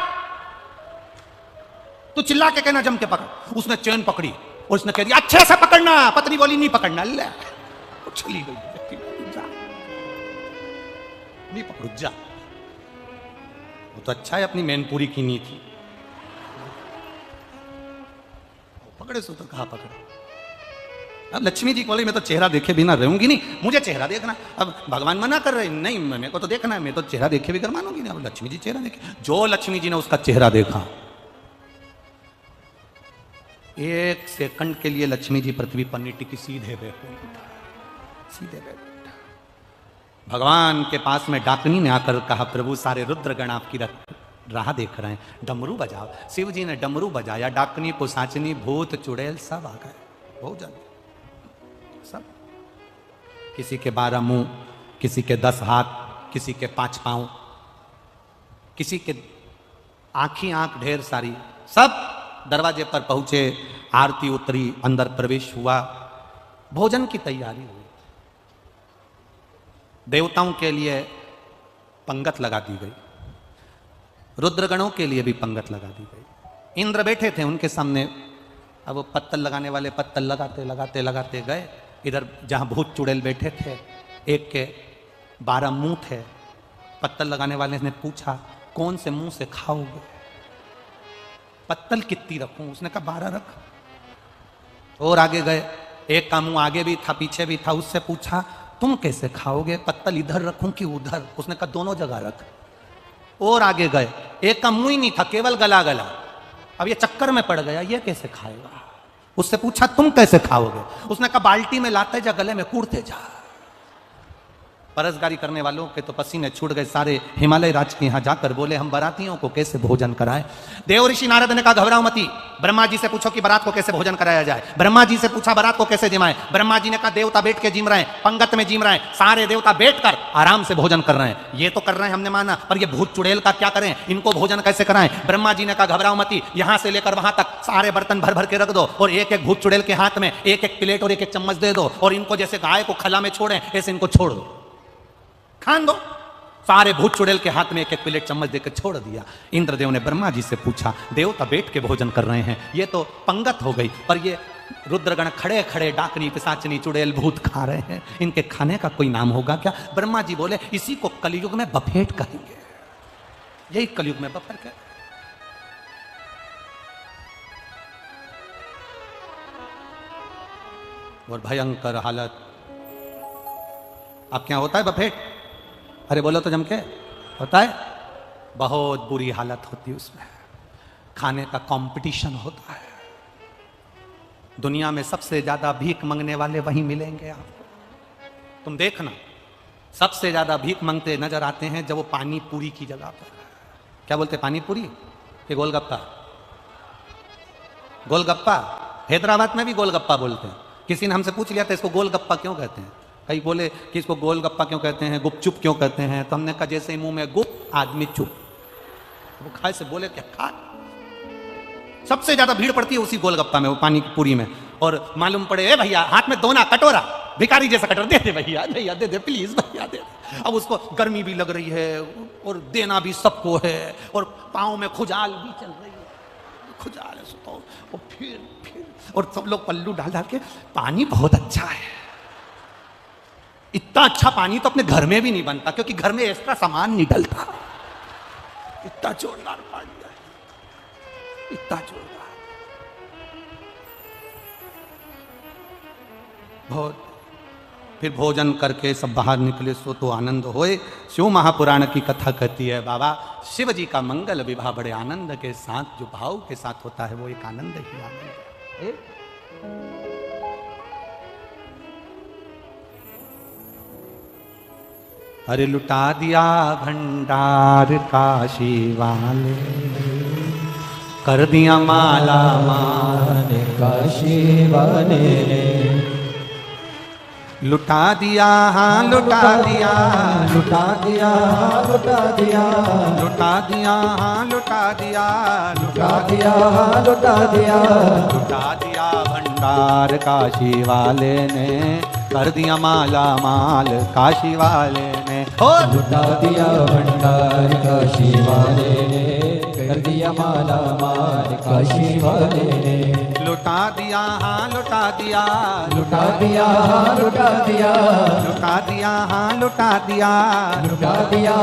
तू चिल्ला के कहना, जम के पकड़। उसने चैन पकड़ी और उसने कह दिया, अच्छे से पकड़ना। पत्नी बोली, नहीं पकड़ना। ले, चली गई, जा, नहीं पकड़ू, जा। वो तो अच्छा है अपनी मैनपुरी की नी थी, पकड़े सो तो कहा पकड़े। अब लक्ष्मी जी बोली, मैं तो चेहरा देखे बिना रहूंगी नहीं, मुझे चेहरा देखना। अब भगवान मना कर रहे, नहीं मेरे को तो देखना है, मैं तो चेहरा देखे बिना मानूंगी नहीं। अब लक्ष्मी जी चेहरा देखे, जो लक्ष्मी जी ने उसका चेहरा देखा, एक सेकंड के लिए लक्ष्मी जी पृथ्वी पर नहीं टिकी, सीधे बैठ, सीधे बैठ। भगवान के पास में डाकनी ने आकर कहा, प्रभु सारे रुद्रगण आपकी राह देख रहे हैं, डमरू बजाओ। शिव जी ने डमरू बजाया, डाकनी पुसाचनी भूत चुड़ैल सब आ गए, बहुत जल्दी सब। किसी के 12 मुंह, किसी के 10 हाथ, किसी के 5 पांव, किसी के आंखी आंख ढेर सारी, सब दरवाजे पर पहुंचे। आरती उतरी, अंदर प्रवेश हुआ, भोजन की तैयारी हुई। देवताओं के लिए पंगत लगा दी गई, रुद्रगणों के लिए भी पंगत लगा दी गई। इंद्र बैठे थे उनके सामने। अब वो पत्तल लगाने वाले पत्तल लगाते लगाते लगाते गए। इधर जहां भूत चुड़ैल बैठे थे, एक के 12 मुंह थे। पत्तल लगाने वाले ने पूछा, कौन से मुंह से खाओगे? पत्तल कितनी रखूं? उसने कहा 12 रख। और आगे गए, एक का मुंह आगे भी था पीछे भी था, उससे पूछा, तुम कैसे खाओगे? पत्तल इधर रखूं कि उधर? उसने कहा दोनों जगह रख। और आगे गए, एक का मुंह ही नहीं था, केवल गला गला। अब ये चक्कर में पड़ गया, ये कैसे खाएगा? उससे पूछा, तुम कैसे खाओगे? उसने कहा बाल्टी में लाते जा, गले में कूड़ते जा। परसगारी करने वालों के तो पसीने छूट गए सारे। हिमालय राज के यहां जाकर बोले, हम बारातियों को कैसे भोजन कराएं? देव ऋषि नारद ने कहा, घबराओ मती, ब्रह्मा जी से पूछो कि बारात को कैसे भोजन कराया जाए। ब्रह्मा जी से पूछा, बारात को कैसे जिमाएं? ब्रह्मा जी ने कहा, देवता बैठ के जिम रहे हैं, पंगत में जिम रहे हैं, सारे देवता बैठकर आराम से भोजन कर रहे हैं। ये तो कर रहे हैं, हमने माना, पर ये भूत चुड़ैल का क्या करें? इनको भोजन कैसे कराएं? ब्रह्मा जी ने कहा, घबराओ मती, यहां से लेकर वहां तक सारे बर्तन भर भर के रख दो, और एक एक भूत चुड़ैल के हाथ में एक एक प्लेट और एक एक चम्मच दे दो, और इनको जैसे गाय को खला में छोड़े ऐसे इनको छोड़ दो, खान दो। सारे भूत चुड़ैल के हाथ में एक एक प्लेट चम्मच देकर छोड़ दिया। इंद्रदेव ने ब्रह्मा जी से पूछा, देवता बैठ के भोजन कर रहे हैं, ये तो पंगत हो गई, पर ये रुद्रगण खड़े खड़े डाकनी पिशाचनी चुड़ैल भूत खा रहे हैं, इनके खाने का कोई नाम होगा क्या? ब्रह्मा जी बोले, इसी को कलयुग में बफेट कहेंगे, यही कलयुग में बफेट है। और भयंकर हालत। आपके यहाँ होता है बफेट? अरे बोलो तो जम के, होता है? बहुत बुरी हालत होती है उसमें, खाने का कंपटीशन होता है। दुनिया में सबसे ज्यादा भीख मांगने वाले वहीं मिलेंगे आपको। तुम देखना, सबसे ज्यादा भीख मांगते नजर आते हैं जब वो पानी पूरी की जगह पर। क्या बोलते, पानी पूरी कि गोलगप्पा? गोलगप्पा, हैदराबाद में भी गोलगप्पा बोलते हैं। किसी ने हमसे पूछ लिया था इसको गोलगप्पा क्यों कहते हैं, कई बोले कि इसको गोलगप्पा क्यों कहते हैं, गुपचुप क्यों कहते हैं। तो हमने कहा जैसे ही मुंह में गुप आदमी चुप, वो खाए से बोले क्या खा। सबसे ज्यादा भीड़ पड़ती है उसी गोलगप्पा में, वो पानी की पूरी में। और मालूम पड़े, ए भैया हाथ में दोना कटोरा, भिखारी जैसा कटोरा दे दे भैया, भैया दे दे प्लीज भैया दे दे। अब उसको गर्मी भी लग रही है और देना भी सबको है, और पाँव में खुजाल भी चल रही है, खुजाल है सुतो। और फिर और सब लोग पल्लू डाल डाल के, पानी बहुत अच्छा है। इतना अच्छा पानी तो अपने घर में भी नहीं बनता, क्योंकि घर में एक्स्ट्रा सामान नहीं डलता। इतना जोरदार पानी है, इतना जोरदार। बहुत। फिर भोजन करके सब बाहर निकले, सो तो आनंद होए। शिव महापुराण की कथा कहती है बाबा, शिव जी का मंगल विवाह बड़े आनंद के साथ, जो भाव के साथ होता है वो एक आनंद ही आनंद है। अरे लुटा दिया भंडार काशी वाले, कर दिया माला माल काशी वाले ने। लुटा दिया, हाँ लुटा दिया, लुटा दिया, लुटा दिया, लुटा दिया, हाँ लुटा दिया, लुटा दिया, लुटा दिया, लुटा दिया भंडार काशी वाले ने, कर दिया माला माल काशी वाले ने। हो लुटा दिया भंडार काशी वाले ने, कर दिया माला माल काशी वाले ने। लुटा दिया, हाँ लुटा दिया, लुटा दिया, लुटा दिया, लुटा दिया, हाँ लुटा दिया, लुटा दिया,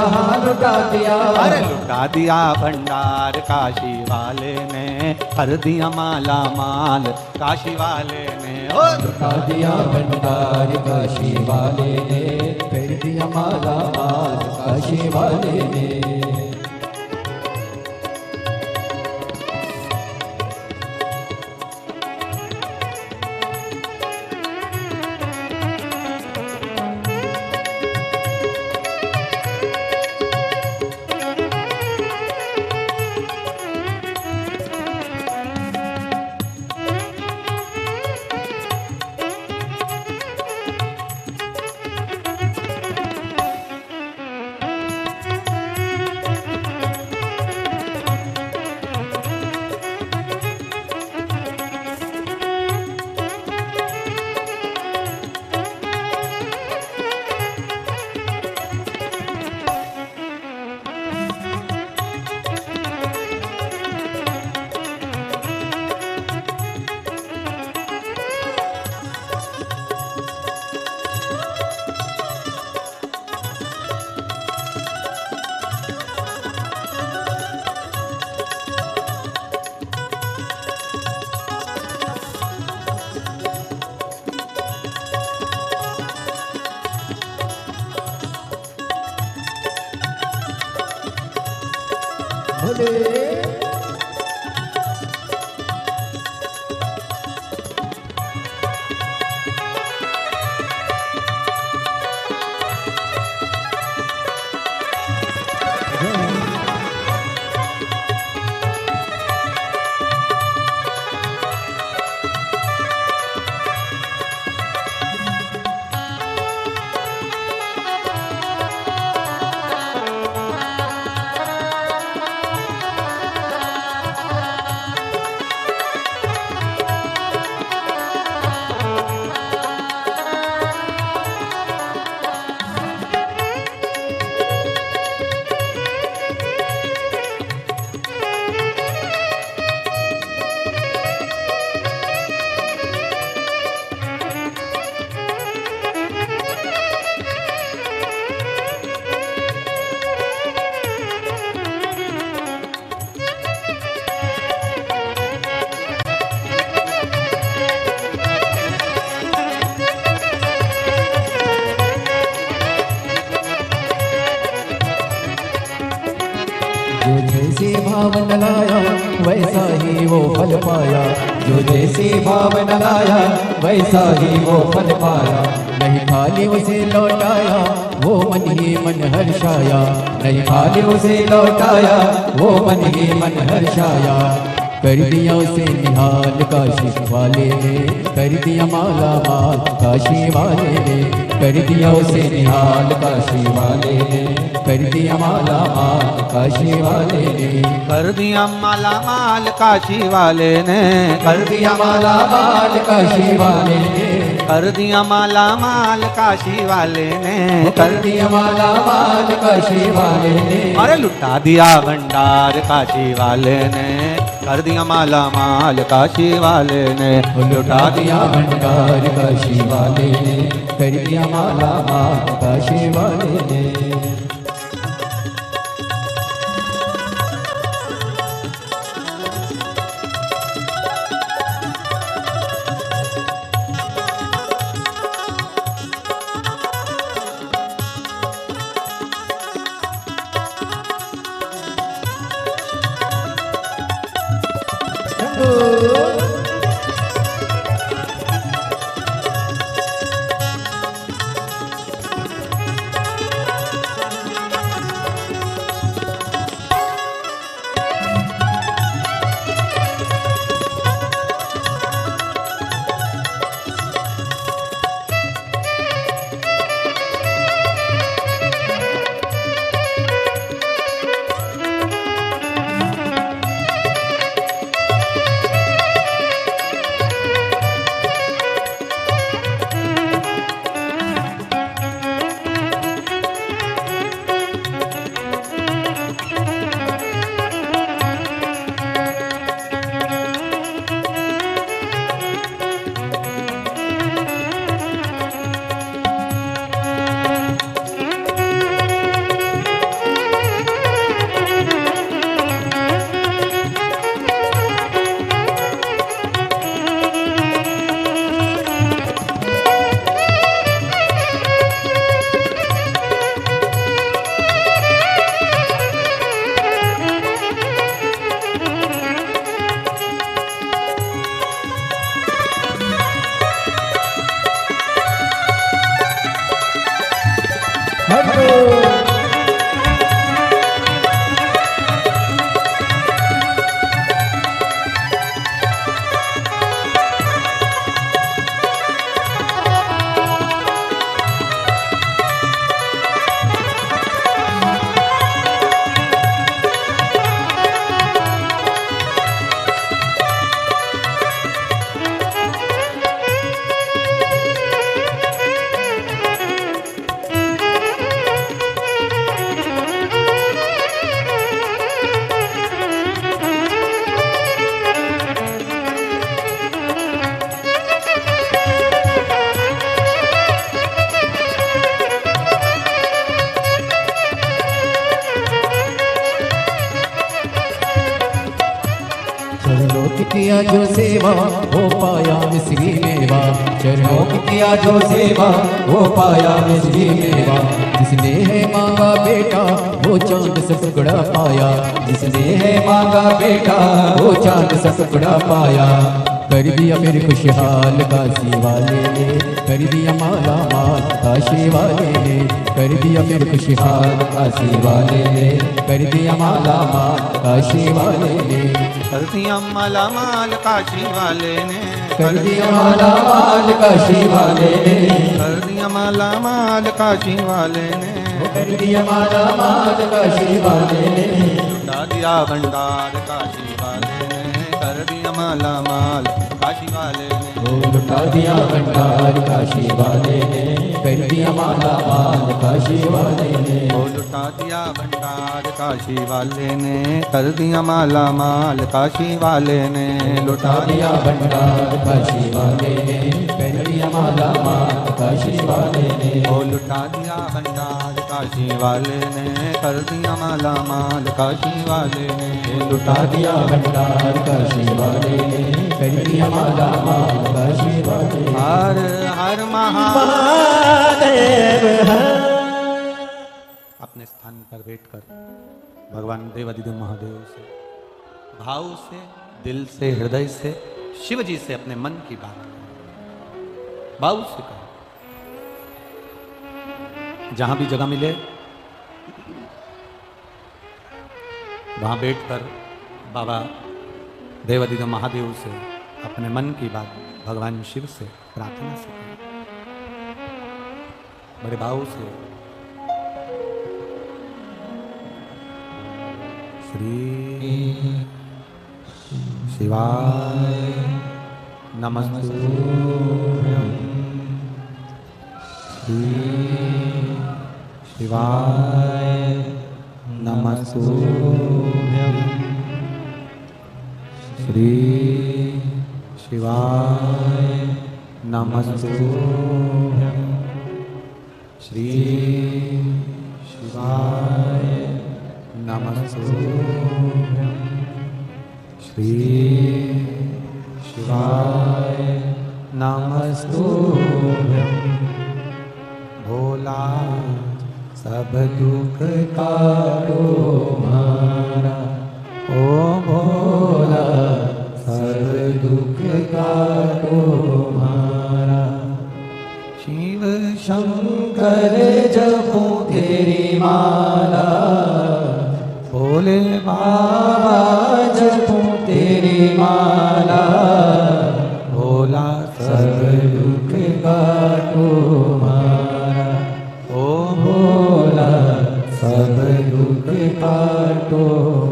लुटा दिया। अरे लुटा दिया भंडार काशी वाले ने, कर दिया माला माल काशी वाले ने। ओ लुटा दिया भंडार काशी वाले ने, कर दिया माला माल काशी वाले ने। भावना लाया वैसा ही वो फल पाया, जो जैसी भावना लाया वैसा ही वो फल पाया। नहीं खाली उसे लौटाया वो मन ही मन हर्षाया, नहीं खाली उसे लौटाया वो मन ही मन हर्षाया। कर दिया उसे निहाल काशी वाले ने, कर दिया माला माल काशी वाले ने, कर दिया उसे निहाल काशी वाले ने, कर दिया माला माल काशी वाले ने, कर दिया माला माल काशी वाले ने, कर दिया माला माल काशी वाले ने, कर दिया माला माल काशी वाले ने, कर दिया माला माल काशी वाले ने। अरे लुटा दिया भंडार काशी वाले ने, कर दिया माला माल काशी वाले ने, लुटा दिया भंडार काशी वाले ने, कर दिया माला माल काशी वाले ने। किया जो सेवा वो पाया मिश्री मेवा, चरणों की किया जो सेवा वो पाया मिश्री मेवा। जिसने है मांगा बेटा वो चांद सा टुकड़ा पाया, जिसने है मांगा बेटा वो चांद सा टुकड़ा पाया। कर दिया फिर खुशहाल काशी वाले ने, कर दिया माला माल काशी वाले ने, कर दिया फिर खुशहाल काशी वाले ने, कर दिया माला माल काशी वाले ने, कर दिया माला माल काशी वाले ने, कर दिया माला माल काशी वाले ने, कर दिया माला माल काशी वाले ने, कर दिया माला माल काशी वाले ने, लुटा दिया भंडार काशी वाले ने, कर दिया माला माल काशी वाले ने, लुटा दिया भंडार काशी वाले ने, कर दिया माला माल काशी वाले ने, लुटा दिया भंडार काशी वाले ने, कर दिया माला माल काशी वाले ने, लुटा दिया भंडार काशी वाले ने, कर दिया माला माल काशी वाले ने, लुटा दिया भंडार काशी वाले ने, कर दिया माला माल काशी वाले ने, लुटा दिया भंडार काशी वाले ने, कर दिया माला माल काशी वाले ने। हर हर महादेव अपने स्थान पर बैठकर भगवान देवादिदेव महादेव से भाव से, दिल से, हृदय से शिव जी से अपने मन की बात भाव से कहो। जहां भी जगह मिले वहां बैठकर बाबा देवादिदेव महादेव से अपने मन की बात भगवान शिव से प्रार्थना से करें, बड़े भाव से। श्री शिवाय नमस्तुभ्यं, श्री शिवाय नमस्तुभ्यं, श्री शिवाय नमस्तुभ्यं, श्री शिवाय नमस्तुभ्यं, श्री शिवाय नमस्तुभ्यं। भोला सब दुख काटो मारा, ओ भोला सब दुख काटो मारा। शिव शंकर जपो तेरी माला, भोले बाबा जपो तेरी माला। भोला सब दुख काटो मारा, ओ भोला सब दुख काटो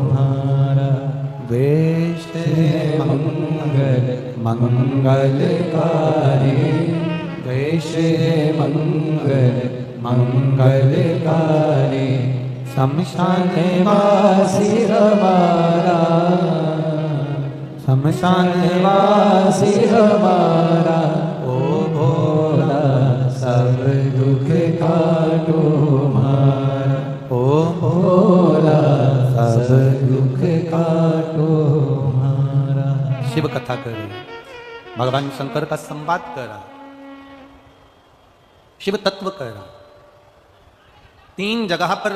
मारा। वेश मंगल मंगलकारी, वेश मंगल मंगलकारी। शमशान वासी हमारा, शमशान वासी हमारा। ओ भोला सब दुख काटो मारा, ओ भोला सब दुख काटो मारा। शिव कथा कर रहे, भगवान शंकर का संवाद कर रहा, शिव तत्व कर रहा। 3 जगह पर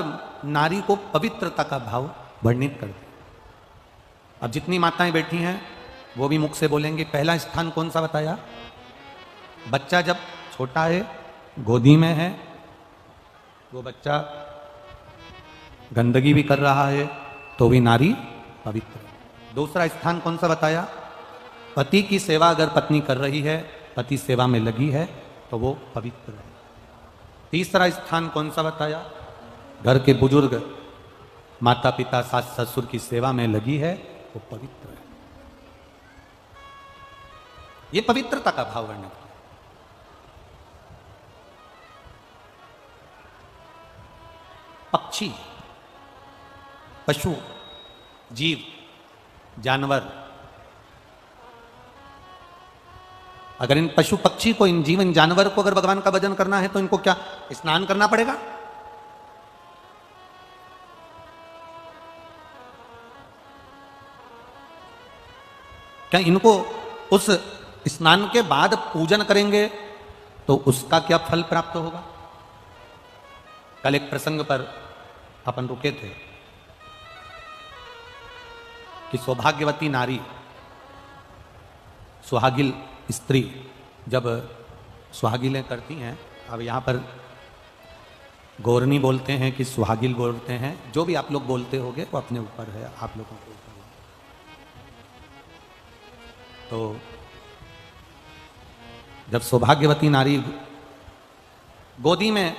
नारी को पवित्रता का भाव वर्णित कर दिया। अब जितनी माताएं बैठी हैं वो भी मुख से बोलेंगे। पहला स्थान कौन सा बताया? बच्चा जब छोटा है, गोदी में है, वो बच्चा गंदगी भी कर रहा है तो भी नारी पवित्र है। दूसरा स्थान कौन सा बताया? पति की सेवा अगर पत्नी कर रही है, पति सेवा में लगी है तो वो पवित्र है। तीसरा स्थान कौन सा बताया? घर के बुजुर्ग, माता पिता, सास ससुर की सेवा में लगी है, वो पवित्र है। ये पवित्रता का भाव वर्णन किया। पक्षी, पशु, जीव, जानवर, अगर इन पशु पक्षी को, इन जीवन जानवर को अगर भगवान का भजन करना है तो इनको क्या स्नान करना पड़ेगा? क्या इनको उस स्नान के बाद पूजन करेंगे तो उसका क्या फल प्राप्त होगा? कल एक प्रसंग पर अपन रुके थे कि सौभाग्यवती नारी, सुहागिल स्त्री जब सुहागिलें करती हैं, अब यहाँ पर गौरनी बोलते हैं कि सुहागिल बोलते हैं, जो भी आप लोग बोलते होगे वो अपने ऊपर है, आप लोगों के ऊपर है। तो जब सौभाग्यवती नारी गोदी में,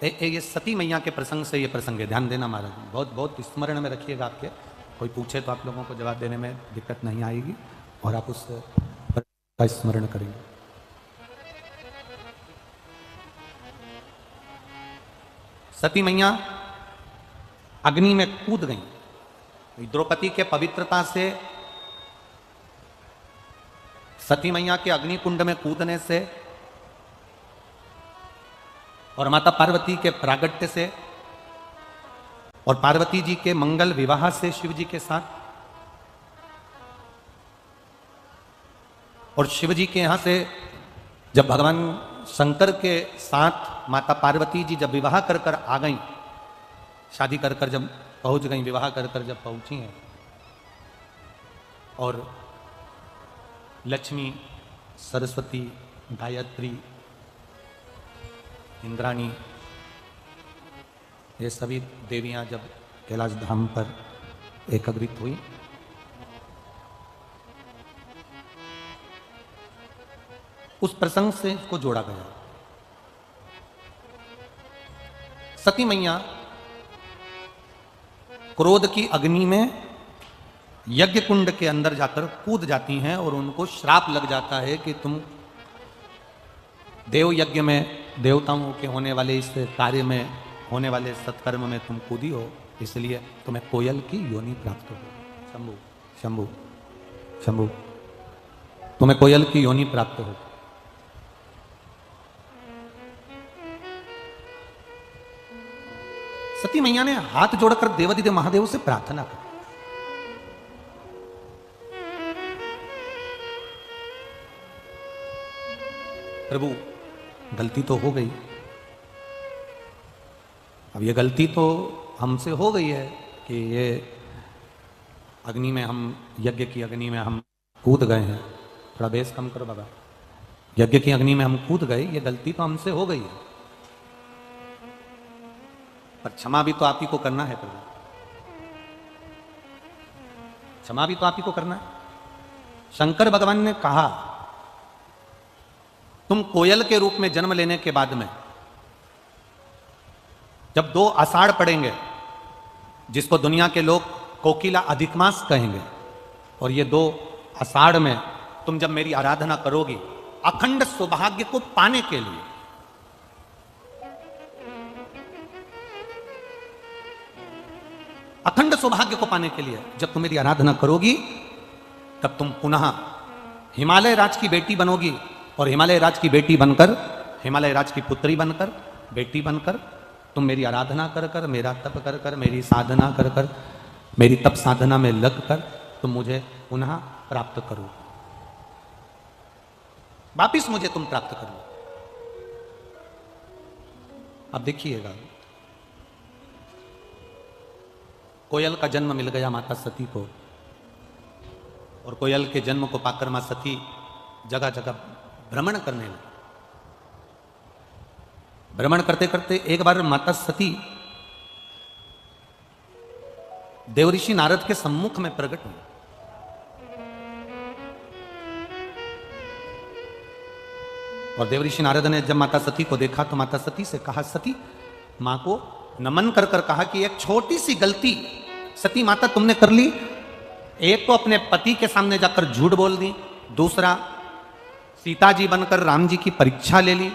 ये सती मैया के प्रसंग से ये प्रसंग है, ध्यान देना महाराज, बहुत बहुत स्मरण में रखिएगा। आपके कोई पूछे तो आप लोगों को जवाब देने में दिक्कत नहीं आएगी और आप उस का स्मरण करेंगे। सती मैया अग्नि में कूद गई। द्रौपदी के पवित्रता से, सती मैया के अग्नि कुंड में कूदने से और माता पार्वती के प्रागट्य से और पार्वती जी के मंगल विवाह से शिव जी के साथ, और शिव जी के यहां से जब भगवान शंकर के साथ माता पार्वती जी जब विवाह कर कर आ गई, शादी कर कर जब पहुंच गई, विवाह कर कर जब पहुंची हैं, और लक्ष्मी, सरस्वती, गायत्री, इंद्राणी, ये सभी देवियां जब कैलाश धाम पर एकत्रित हुई, उस प्रसंग से इसको जोड़ा गया। सती मैया क्रोध की अग्नि में यज्ञ कुंड के अंदर जाकर कूद जाती हैं और उनको श्राप लग जाता है कि तुम देव यज्ञ में, देवताओं के होने वाले इस कार्य में, होने वाले सत्कर्म में तुम कूदी हो, इसलिए तुम्हें कोयल की योनि प्राप्त हो। शंभु शंभु शंभु, तुम्हें कोयल की योनि प्राप्त हो। सती मैया ने हाथ जोड़कर देवादिदेव महादेव से प्रार्थना की। प्रभु, गलती तो हो गई, अब ये गलती तो हमसे हो गई है कि ये अग्नि में हम, यज्ञ की अग्नि में हम कूद गए हैं। थोड़ा बेस कम करो बाबा। यज्ञ की अग्नि में हम कूद गए, ये गलती तो हमसे हो गई है, पर क्षमा भी तो आप ही को करना है प्रभु, क्षमा भी तो आप ही को करना है। शंकर भगवान ने कहा, तुम कोयल के रूप में जन्म लेने के बाद में जब 2 आषाढ़ पड़ेंगे, जिसको दुनिया के लोग कोकिला अधिक मास कहेंगे, और ये 2 आषाढ़ में तुम जब मेरी आराधना करोगी अखंड सौभाग्य को पाने के लिए, अखंड सौभाग्य को पाने के लिए जब तुम मेरी आराधना करोगी, तब तुम पुनः हिमालय राज की बेटी बनोगी, और हिमालय राज की बेटी बनकर, हिमालय राज की पुत्री बनकर, बेटी बनकर तुम मेरी आराधना कर कर, मेरा तप कर कर, मेरी साधना कर कर, मेरी तप साधना में लग कर तुम मुझे पुनः प्राप्त करो, वापिस मुझे तुम प्राप्त करो। अब देखिएगा, कोयल का जन्म मिल गया माता सती को, और कोयल के जन्म को पाकर मां सती जगह जगह भ्रमण करने लगी। भ्रमण करते करते एक बार माता सती देवऋषि नारद के सम्मुख में प्रकट हुई। और देवऋषि नारद ने जब माता सती को देखा तो माता सती से कहा, सती, मां को नमन कर कर कहा कि एक छोटी सी गलती सती माता तुमने कर ली। एक तो अपने पति के सामने जाकर झूठ बोल दी, दूसरा सीता जी बनकर राम जी की परीक्षा ले ली,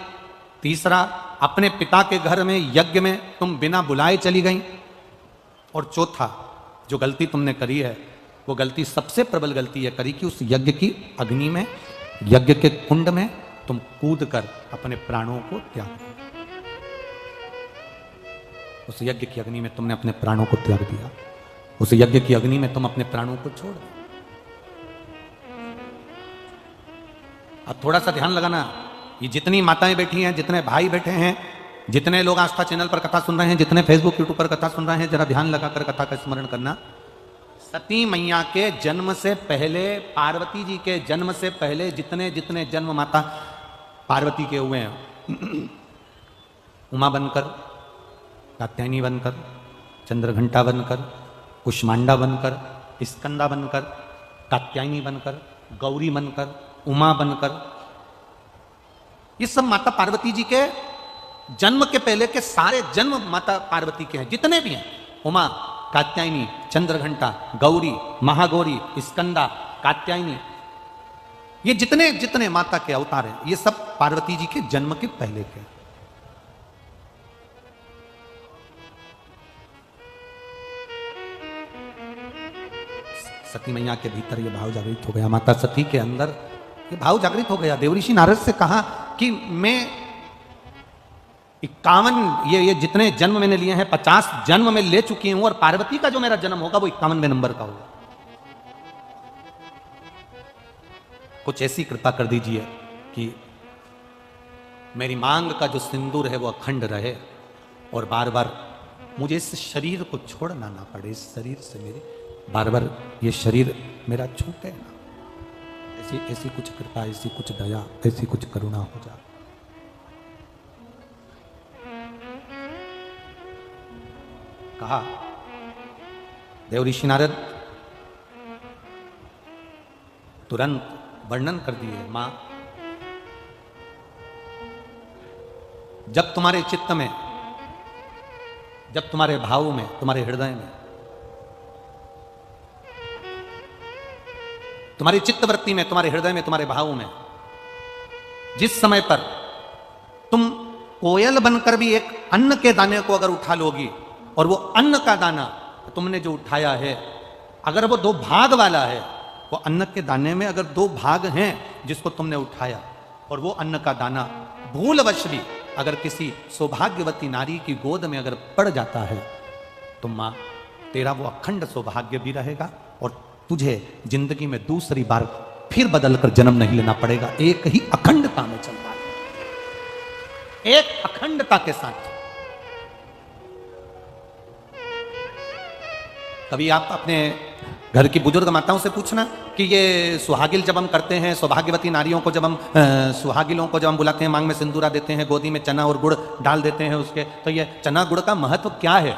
तीसरा अपने पिता के घर में यज्ञ में तुम बिना बुलाए चली गई, और चौथा जो गलती तुमने करी है वो गलती सबसे प्रबल गलती है करी कि उस यज्ञ की अग्नि में, यज्ञ के कुंड में तुम कूद कर अपने प्राणों को त्याग दिया। उस यज्ञ की अग्नि में तुमने अपने प्राणों को त्याग दिया, उस यज्ञ की अग्नि में तुम अपने प्राणों को छोड़ दिया। अब थोड़ा सा ध्यान लगाना, ये जितनी माताएं बैठी हैं, जितने भाई बैठे हैं, जितने लोग आस्था चैनल पर कथा सुन रहे हैं, जितने फेसबुक यूट्यूब पर कथा सुन रहे हैं, जरा ध्यान लगाकर कथा का स्मरण करना। सती मैया के जन्म से पहले, पार्वती जी के जन्म से पहले जितने जितने जन्म माता पार्वती के हुए हैं, उमा बनकर, कात्यायनी बनकर, चंद्रघंटा बनकर, कुष्मांडा बनकर, स्कंदा बनकर, कात्यायनी बनकर, गौरी बनकर, उमा बनकर, ये सब माता पार्वती जी के जन्म के पहले के सारे जन्म माता पार्वती के हैं, जितने भी हैं, उमा, कात्यायनी, चंद्रघंटा, गौरी, महागौरी, स्कंदा, कात्यायनी, ये जितने जितने माता के अवतार हैं, ये सब पार्वती जी के जन्म के पहले के। सती मैया के भीतर ये भाव जागृत हो गया, माता सती के अंदर ये भाव जागृत हो गया। देवऋषि नारद से कहा कि मैं 51, ये जितने जन्म मैंने लिए हैं 50 जन्म में ले चुकी हूं, और पार्वती का जो मेरा जन्म होगा वो 51वें नंबर का होगा। कुछ ऐसी कृपा कर दीजिए कि मेरी मांग का जो सिंदूर है वो अखंड रहे, और बार बार मुझे इस शरीर को छोड़ना ना पड़े, इस शरीर से मेरे बार बार ये शरीर मेरा छूटे ना, ऐसी ऐसी कुछ कृपा, ऐसी कुछ दया, ऐसी कुछ करुणा हो जा। कहा देव ऋषि नारद तुरंत वर्णन कर दिए, मां जब तुम्हारे चित्त में, जब तुम्हारे भाव में, तुम्हारे हृदय में, तुम्हारी चित्तवृत्ति में, तुम्हारे हृदय में, तुम्हारे भाव में जिस समय पर तुम कोयल बनकर भी एक अन्न के दाने को अगर उठा लोगी, और वो अन्न का दाना तुमने जो उठाया है, अगर वो 2 भाग वाला है, वो अन्न के दाने में अगर 2 भाग हैं जिसको तुमने उठाया, और वो अन्न का दाना भूलवश भी अगर किसी सौभाग्यवती नारी की गोद में अगर पड़ जाता है, तो मां तेरा वो अखंड सौभाग्य भी रहेगा, और तुझे जिंदगी में दूसरी बार फिर बदलकर जन्म नहीं लेना पड़ेगा। एक ही अखंडता में चल रहा है, एक अखंडता के साथ। कभी आप अपने घर की बुजुर्ग माताओं से पूछना कि ये सुहागिल जब हम करते हैं, सौभाग्यवती नारियों को जब हम सुहागिलों को जब हम बुलाते हैं, मांग में सिंदूरा देते हैं, गोदी में चना और गुड़ डाल देते हैं उसके, तो ये चना गुड़ का महत्व क्या है?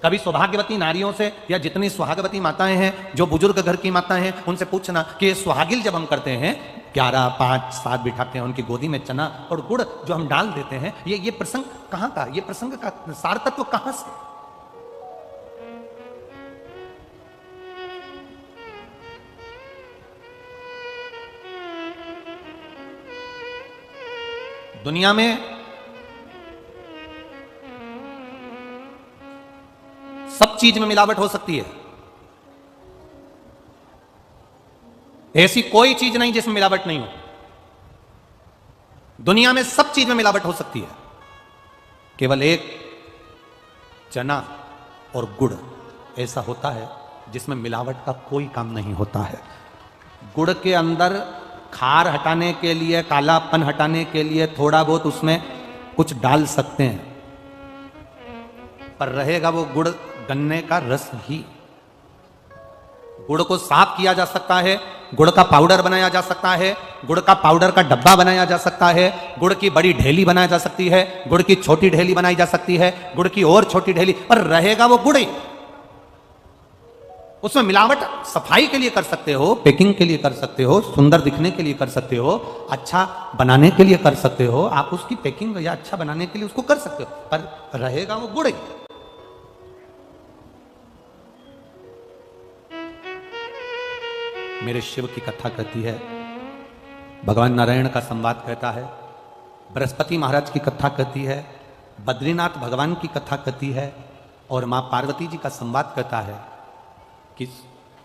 कभी सौभाग्यवती नारियों से या जितनी सुहागवती माताएं हैं, जो बुजुर्ग घर की माताएं हैं, उनसे पूछना कि ये सुहागिल जब हम करते हैं, 11, 5, 7 बिठाते हैं, उनकी गोदी में चना और गुड़ जो हम डाल देते हैं, ये प्रसंग कहाँ का, ये प्रसंग का सार तत्व कहां से? दुनिया में सब चीज में मिलावट हो सकती है, ऐसी कोई चीज नहीं जिसमें मिलावट नहीं हो। दुनिया में सब चीज में मिलावट हो सकती है, केवल एक चना और गुड़ ऐसा होता है जिसमें मिलावट का कोई काम नहीं होता है। गुड़ के अंदर खार हटाने के लिए, कालापन हटाने के लिए थोड़ा बहुत उसमें कुछ डाल सकते हैं, पर रहेगा वो गुड़ गन्ने का रस ही। गुड़ को साफ किया जा सकता है, गुड़ का पाउडर बनाया जा सकता है, गुड़ का पाउडर का डब्बा बनाया जा सकता है, गुड़ की बड़ी ढेली बनाई जा सकती है, गुड़ की छोटी ढेली बनाई जा सकती है, गुड़ की और छोटी ढेली, पर रहेगा वो गुड़ ही। उसमें मिलावट सफाई के लिए कर सकते हो, पैकिंग के लिए कर सकते हो, सुंदर दिखने के लिए कर सकते हो, अच्छा बनाने के लिए कर सकते हो, आप उसकी पैकिंग या अच्छा बनाने के लिए उसको कर सकते हो, पर रहेगा वो गुड़ ही। मेरे शिव की कथा कहती है, भगवान नारायण का संवाद कहता है, बृहस्पति महाराज की कथा कहती है, बद्रीनाथ भगवान की कथा कहती है, और मां पार्वती जी का संवाद कहता है कि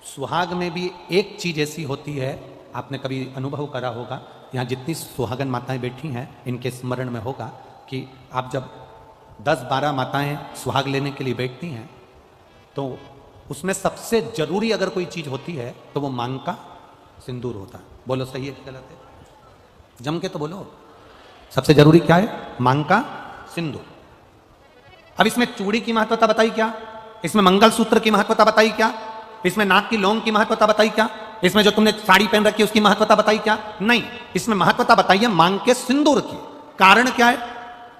सुहाग में भी एक चीज ऐसी होती है, आपने कभी अनुभव करा होगा, यहाँ जितनी सुहागन माताएं बैठी हैं इनके स्मरण में होगा कि आप जब 10-12 माताएं सुहाग लेने के लिए बैठती हैं, तो उसमें सबसे जरूरी अगर कोई चीज होती है तो वो मांग का सिंदूर होता है। बोलो सही है कि गलत है? जम के तो बोलो। सबसे जरूरी क्या है? मांग का सिंदूर। अब इसमें चूड़ी की महत्वता बताई क्या? इसमें मंगलसूत्र की महत्वता बताई क्या? इसमें नाक की लौंग की महत्वता बताई क्या? इसमें जो तुमने साड़ी पहन रखी है उसकी महत्वता बताई क्या? नहीं, इसमें महत्वता बताई है मांग के सिंदूर की। कारण क्या है?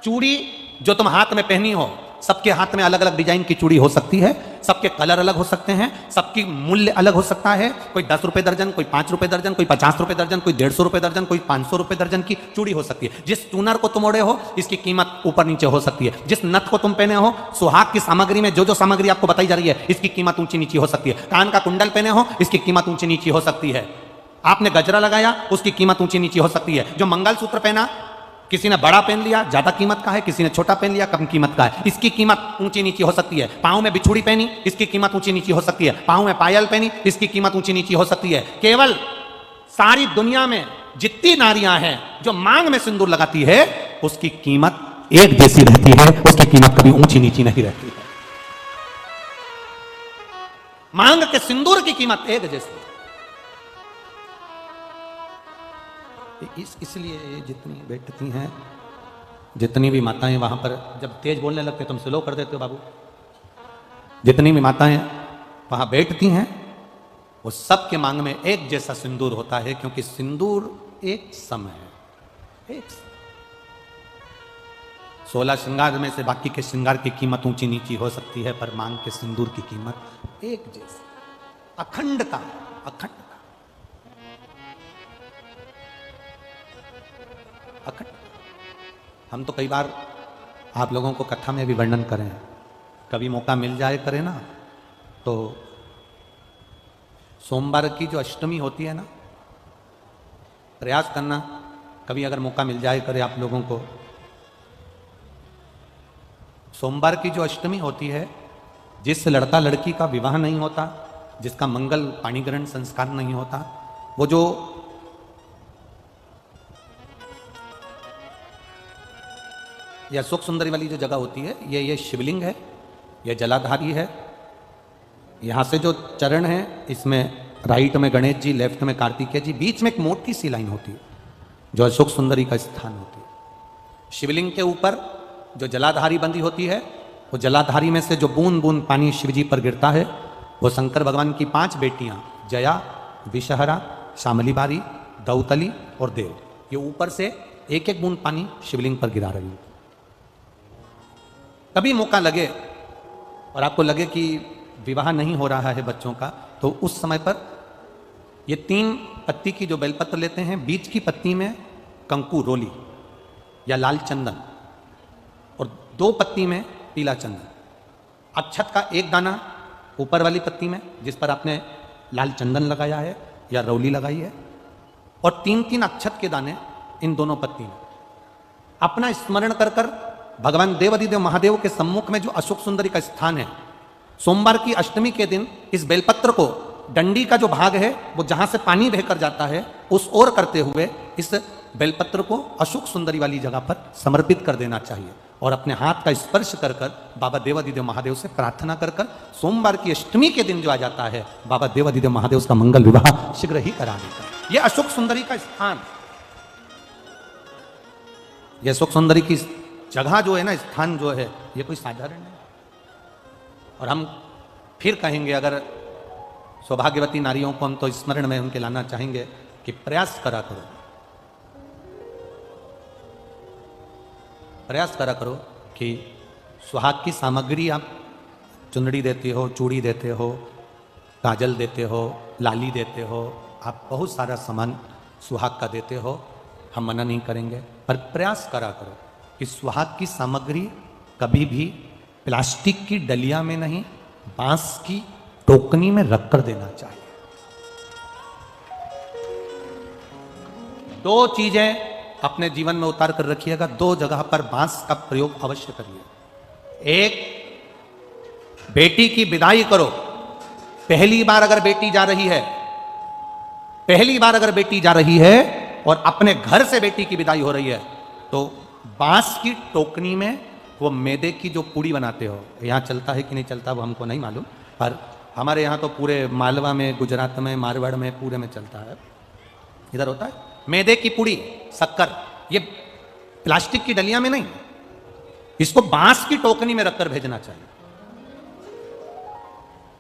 चूड़ी जो तुम हाथ में पहनी हो, सबके हाथ में अलग अलग डिजाइन की चूड़ी हो सकती है, सबके कलर अलग हो सकते हैं, सबकी मूल्य अलग हो सकता है। कोई 10 रुपए दर्जन, कोई 5 रुपए दर्जन, कोई 50 रुपए दर्जन, कोई 150 रुपए दर्जन, कोई 500 रुपए दर्जन की चूड़ी हो सकती है। जिस चूनर को तुम ओढ़े हो इसकी कीमत ऊपर नीचे हो सकती है। जिस नथ को तुम पहने हो, सुहाग की सामग्री में जो जो सामग्री आपको बताई जा रही है इसकी कीमत ऊंची नीची हो सकती है। कान का कुंडल पहने हो, इसकी कीमत ऊंची नीची हो सकती है। आपने गजरा लगाया, उसकी कीमत ऊंची नीची हो सकती है। जो मंगलसूत्र पहना, किसी ने बड़ा पहन लिया ज्यादा कीमत का है, किसी ने छोटा पहन लिया कम कीमत का है, इसकी कीमत ऊंची नीची हो सकती है। पांव में बिछुड़ी पहनी, इसकी कीमत ऊंची नीची हो सकती है। पांव में पायल पहनी, इसकी कीमत ऊंची नीची हो सकती है। केवल सारी दुनिया में जितनी नारियां हैं जो मांग में सिंदूर लगाती है उसकी कीमत एक जैसी रहती है, उसकी कीमत कभी ऊंची नीची नहीं रहती है। मांग के सिंदूर की कीमत एक जैसी है। इसलिए जितनी बैठती हैं, जितनी भी माताएं वहां पर, जब तेज बोलने लगते तुम स्लो कर देते हो बाबू। जितनी भी माताएं वहां बैठती हैं, वो सबके मांग में एक जैसा सिंदूर होता है, क्योंकि सिंदूर एक सम है, एक सम। 16 श्रृंगार में से बाकी के श्रृंगार की कीमत ऊंची नीची हो सकती है, पर मांग के सिंदूर की कीमत एक जैसी, अखंडता, अखंडता, अखंड। हम तो कई बार आप लोगों को कथा में भी वर्णन करें, कभी मौका मिल जाए करें ना, तो सोमवार की जो अष्टमी होती है ना, प्रयास करना कभी अगर मौका मिल जाए करे आप लोगों को। सोमवार की जो अष्टमी होती है, जिस लड़का लड़की का विवाह नहीं होता, जिसका मंगल पाणिग्रहण संस्कार नहीं होता, वो जो यह अशोक सुंदरी वाली जो जगह होती है, ये शिवलिंग है, यह जलाधारी है। यहां से जो चरण है, इसमें राइट में गणेश जी, लेफ्ट में कार्तिकेय जी, बीच में एक मोटी सी लाइन होती है जो अशोक सुंदरी का स्थान होती है। शिवलिंग के ऊपर जो जलाधारी बंदी होती है, वो जलाधारी में से जो बूंद बूंद पानी शिव जी पर गिरता है, वो शंकर भगवान की 5 बेटियां जया, विषहरा, शामलीबारी, दौतली और देव, ये ऊपर से एक एक बूंद पानी शिवलिंग पर गिरा रही है। कभी मौका लगे और आपको लगे कि विवाह नहीं हो रहा है बच्चों का, तो उस समय पर ये 3 पत्ती की जो बेलपत्र लेते हैं, बीच की पत्ती में कंकु रोली या लाल चंदन, और 2 पत्ती में पीला चंदन, अक्षत का 1 दाना ऊपर वाली पत्ती में जिस पर आपने लाल चंदन लगाया है या रौली लगाई है, और 3-3 अक्षत के दाने इन दोनों पत्ती में। अपना स्मरण कर कर भगवान देवाधिदेव महादेव के सम्मुख में जो अशोक सुंदरी का स्थान है, सोमवार की अष्टमी के दिन इस बेलपत्र को, डंडी का जो भाग है वो जहां से पानी बहकर जाता है उस ओर करते हुए इस बेलपत्र को अशोक सुंदरी वाली जगह पर समर्पित कर देना चाहिए, और अपने हाथ का स्पर्श कर कर बाबा देवाधिदेव महादेव से प्रार्थना कर कर सोमवार की अष्टमी के दिन जो आ जाता है, बाबा देवाधिदेव महादेव का मंगल विवाह शीघ्र ही कराने का। यह अशोक सुंदरी का स्थान, यह अशोक सुंदरी की जगह जो है ना, स्थान जो है, ये कोई साधारण नहीं। और हम फिर कहेंगे, अगर सौभाग्यवती नारियों को हम तो स्मरण में उनके लाना चाहेंगे कि प्रयास करा करो, प्रयास करा करो कि सुहाग की सामग्री, आप चुंदड़ी देते हो, चूड़ी देते हो, काजल देते हो, लाली देते हो, आप बहुत सारा सामान सुहाग का देते हो, हम मना नहीं करेंगे, पर प्रयास करा करो कि सुहाग की सामग्री कभी भी प्लास्टिक की डलिया में नहीं, बांस की टोकनी में रखकर देना चाहिए। 2 चीजें अपने जीवन में उतार कर रखिएगा, 2 जगह पर बांस का प्रयोग अवश्य करिए। एक, बेटी की विदाई करो, पहली बार अगर बेटी जा रही है, पहली बार अगर बेटी जा रही है और अपने घर से बेटी की विदाई हो रही है, तो बांस की टोकनी में वो मैदे की जो पूड़ी बनाते हो, यहाँ चलता है कि नहीं चलता वो हमको नहीं मालूम, पर हमारे यहाँ तो पूरे मालवा में, गुजरात में, मारवाड़ में, पूरे में चलता है, इधर होता है मैदे की पूड़ी, शक्कर, ये प्लास्टिक की डलिया में नहीं, इसको बांस की टोकनी में रखकर भेजना चाहिए।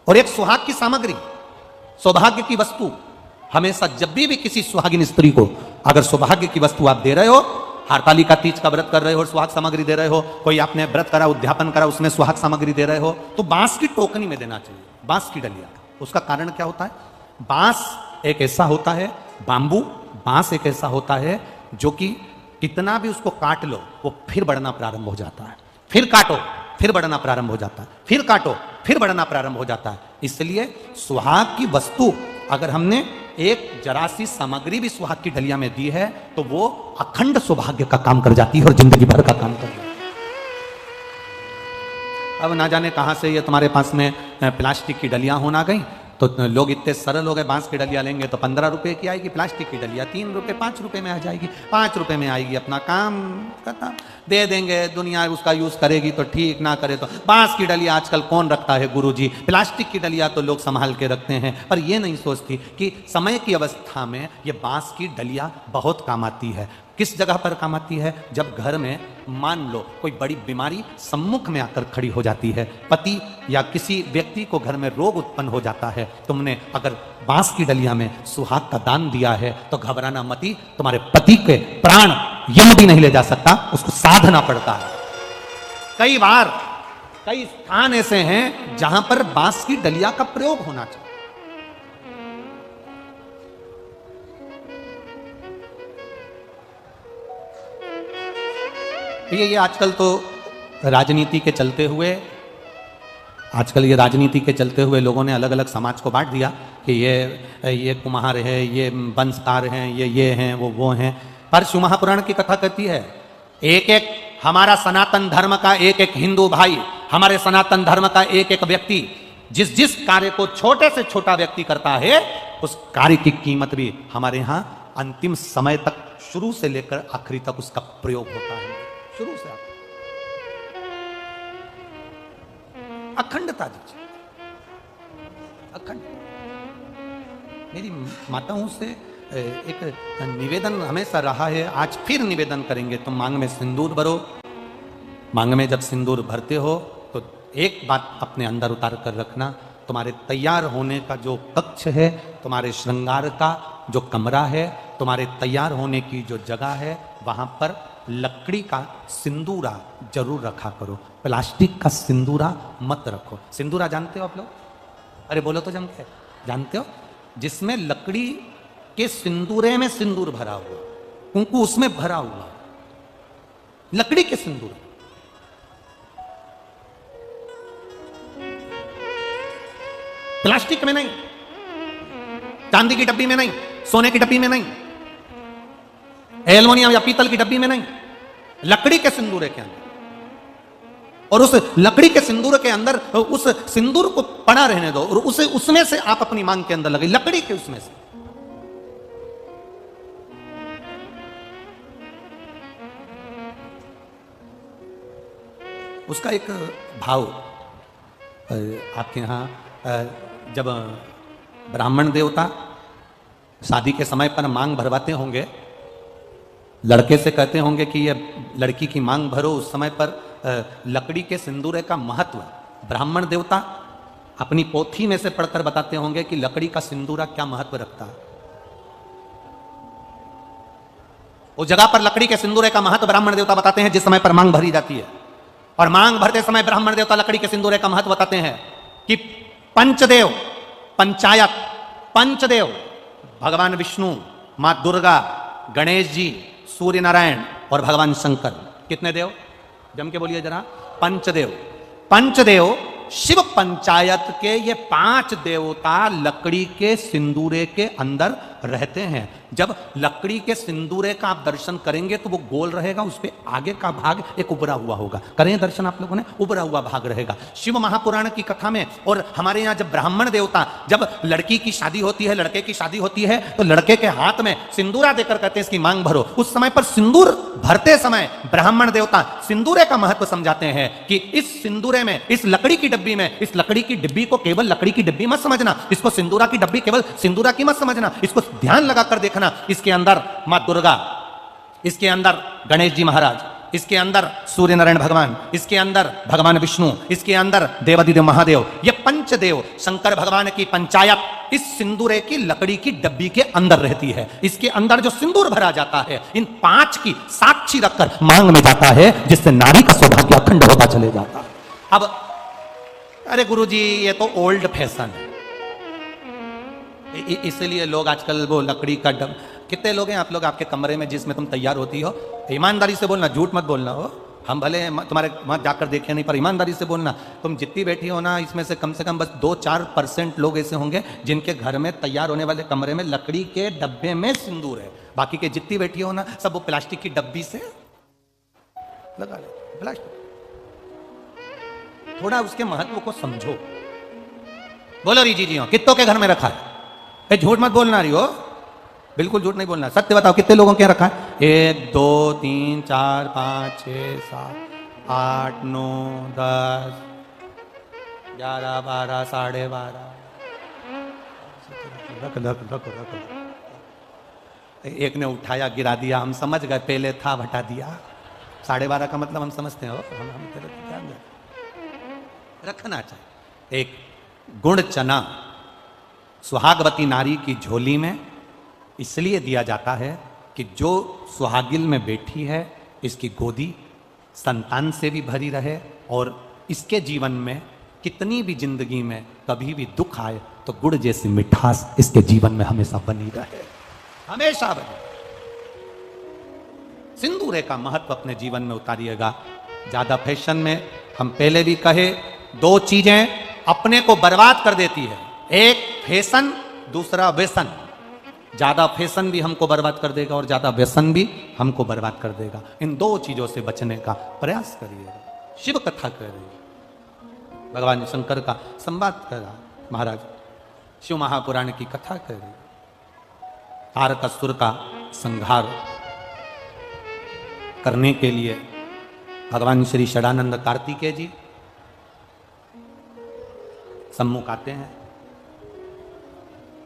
और एक सुहाग की सामग्री, सौभाग्य की वस्तु, हमेशा जब भी किसी सुहागिन स्त्री को अगर सौभाग्य की वस्तु आप दे रहे हो, हरतालिका तीज का व्रत कर रहे हो और सुहाग सामग्री दे रहे हो, कोई आपने व्रत करा, उद्यापन करा, उसमें सुहाग सामग्री दे रहे हो, तो बांस की टोकनी में देना चाहिए, बांस की डलिया। उसका कारण क्या होता है? बांस एक ऐसा होता है, बांबू बांस एक ऐसा होता है जो कि कितना भी उसको काट लो वो फिर बढ़ना प्रारंभ हो जाता है, फिर काटो फिर बढ़ना प्रारंभ हो जाता है, फिर काटो फिर बढ़ना प्रारंभ हो जाता है। इसलिए सुहाग की वस्तु अगर हमने एक जरासी सामग्री भी सुहाग की डलिया में दी है तो वो अखंड सौभाग्य का काम कर जाती है और जिंदगी भर का काम कर जाती है। अब ना जाने कहां से ये तुम्हारे पास में प्लास्टिक की डलियां होना गई, तो लोग इतने सरल हो गए, बांस की डलिया लेंगे तो 15 रुपए की आएगी, प्लास्टिक की डलिया 3 रुपए 5 रुपए में आ जाएगी, 5 रुपए में आएगी, अपना काम खत्म, दे देंगे, दुनिया उसका यूज करेगी तो ठीक, ना करे तो। बांस की डलिया आजकल कौन रखता है गुरुजी, प्लास्टिक की डलिया तो लोग संभाल के रखते हैं, पर ये नहीं सोचती कि समय की अवस्था में ये बांस की डलिया बहुत काम आती है। किस जगह पर काम आती है? जब घर में मान लो कोई बड़ी बीमारी सम्मुख में आकर खड़ी हो जाती है, पति या किसी व्यक्ति को घर में रोग उत्पन्न हो जाता है, तुमने अगर बांस की डलिया में सुहाग का दान दिया है तो घबराना मती, तुम्हारे पति के प्राण यम भी नहीं ले जा सकता, उसको साधना पड़ता है। कई बार कई स्थान ऐसे हैं जहां पर बांस की डलिया का प्रयोग होना चाहिए। ये आजकल तो राजनीति के चलते हुए लोगों ने अलग अलग समाज को बांट दिया कि ये कुम्हार है, ये बंसकार हैं, ये हैं, वो हैं। पर शिव महापुराण की कथा कहती है एक एक हमारा सनातन धर्म का एक एक हिंदू भाई, हमारे सनातन धर्म का एक एक व्यक्ति जिस जिस कार्य को छोटे से छोटा व्यक्ति करता है, उस कार्य की कीमत भी हमारे यहाँ अंतिम समय तक, शुरू से लेकर आखिरी तक उसका प्रयोग होता है। शुरू से अखंडता दीजिए, अखंड। मेरी माताओं से एक निवेदन हमेशा रहा है, आज फिर निवेदन करेंगे। तुम मांग में सिंदूर भरो, मांग में जब सिंदूर भरते हो तो एक बात अपने अंदर उतार कर रखना, तुम्हारे तैयार होने का जो कक्ष है, तुम्हारे श्रृंगार का जो कमरा है, तुम्हारे तैयार होने की जो जगह है, वहां पर लकड़ी का सिंदूरा जरूर रखा करो, प्लास्टिक का सिंदूरा मत रखो। सिंदूरा जानते हो आप लोग? अरे बोलो तो जमते, जानते हो? जिसमें लकड़ी के सिंदूरे में सिंदूर भरा हुआ, कुंकू उसमें भरा हुआ, लकड़ी के सिंदूर, प्लास्टिक में नहीं, चांदी की डब्बी में नहीं, सोने की डब्बी में नहीं, एल्युमिनियम या पीतल की डब्बी में नहीं, लकड़ी के सिंदूरे के अंदर। और उस लकड़ी के सिंदूर के अंदर उस सिंदूर को पड़ा रहने दो और उसे उसमें से आप अपनी मांग के अंदर लगे, लकड़ी के उसमें से। उसका एक भाव आपके यहां, जब ब्राह्मण देवता शादी के समय पर मांग भरवाते होंगे, लड़के से कहते होंगे कि ये लड़की की मांग भरो, उस समय पर लकड़ी के सिंदूरे का महत्व ब्राह्मण देवता अपनी पोथी में से पढ़कर बताते होंगे कि लकड़ी का सिंदूरा क्या महत्व रखता है। उस जगह पर लकड़ी के सिंदूरे का महत्व ब्राह्मण देवता बताते हैं जिस समय पर मांग भरी जाती है। और मांग भरते समय ब्राह्मण देवता लकड़ी के सिंदूरे का महत्व बताते हैं कि पंचदेव, पंचायत, पंचदेव, भगवान विष्णु, मां दुर्गा, गणेश जी, सूर्य नारायण और भगवान शंकर, कितने देव? जम के बोलिए जरा। पंचदेव। पंचदेव शिव पंचायत के ये 5 देवता लकड़ी के सिंदूरे के अंदर रहते हैं। जब लकड़ी के सिंदूरे का आप दर्शन करेंगे तो वो गोल रहेगा, उस पे आगे का भाग एक उभरा हुआ होगा। करें दर्शन आप लोगों ने? उभरा हुआ भाग रहेगा। शिव महापुराण की कथा में और हमारे यहाँ जब ब्राह्मण देवता, जब लड़की की शादी होती है, लड़के की शादी होती है, तो लड़के के हाथ में सिंदूरा देकर कहते हैं इसकी मांग भरो। उस समय पर सिंदूर भरते समय ब्राह्मण देवता सिंदूरे का महत्व समझाते हैं कि इस सिंदूरे में, इस लकड़ी की डब्बी में, इस लकड़ी की डिब्बी को केवल लकड़ी की डिब्बी मत समझना, इसको सिंदूरा की डब्बी केवल सिंदूरा की मत समझना, इसको ध्यान लगाकर देखना। इसके अंदर मां दुर्गा, इसके अंदर गणेश जी महाराज, इसके अंदर सूर्य नारायण भगवान, इसके अंदर भगवान विष्णु, इसके अंदर देवादिदेव महादेव, ये पंचदेव शंकर भगवान की पंचायत इस सिंदूरे की लकड़ी की डब्बी के अंदर रहती है। इसके अंदर जो सिंदूर भरा जाता है, इन 5 की साक्षी रखकर मांग में जाता है, जिससे नारी का सौभाग्य अखंड होता चले जाता है। अब अरे गुरुजी ये तो ओल्ड फैशन है, इसलिए लोग आजकल वो लकड़ी का डब। कितने लोग हैं आप लोग आपके कमरे में जिसमें तुम तैयार होती हो? ईमानदारी से बोलना, झूठ मत बोलना हो। हम भले तुम्हारे वहां जाकर देखे नहीं, पर ईमानदारी से बोलना। तुम जितनी बैठी हो ना, इसमें से कम बस 2-4% लोग ऐसे होंगे जिनके घर में तैयार होने वाले कमरे में लकड़ी के डब्बे में सिंदूर है। बाकी के जितनी बैठी हो ना, सब वो प्लास्टिक की डब्बी से लगा ले। प्लास्टिक, थोड़ा उसके महत्व को समझो। बोलो री जी हो, कितनों के घर में रखा है? झूठ मत बोलना रही हो, बिल्कुल झूठ नहीं बोलना, सत्य बताओ कितने लोगों के यहाँ रखा है? 1 2 3 4 5 6 7 8 9 10 11 12 12.5 रख। एक ने उठाया गिरा दिया, हम समझ गए पहले था हटा दिया। 12:30 का मतलब हम समझते हो, हम तेरे को ध्यान रखना चाहिए। एक गुड़ चना सुहागवती नारी की झोली में इसलिए दिया जाता है कि जो सुहागिल में बैठी है इसकी गोदी संतान से भी भरी रहे और इसके जीवन में कितनी भी जिंदगी में कभी भी दुख आए तो गुड़ जैसी मिठास इसके जीवन में हमेशा बनी रहे, हमेशा बनी। सिंदूरे का महत्व अपने जीवन में उतारिएगा। ज्यादा फैशन में, हम पहले भी कहे, दो चीजें अपने को बर्बाद कर देती है, एक फैशन, दूसरा व्यसन। ज्यादा फैशन भी हमको बर्बाद कर देगा और ज्यादा व्यसन भी हमको बर्बाद कर देगा। इन दो चीजों से बचने का प्रयास करिएगा। शिव कथा करिए, भगवान शंकर का संवाद करा, महाराज शिव महापुराण की कथा करिए। तारकासुर का संहार करने के लिए भगवान श्री षडानंद कार्तिकेय जी सम्मुख आते हैं।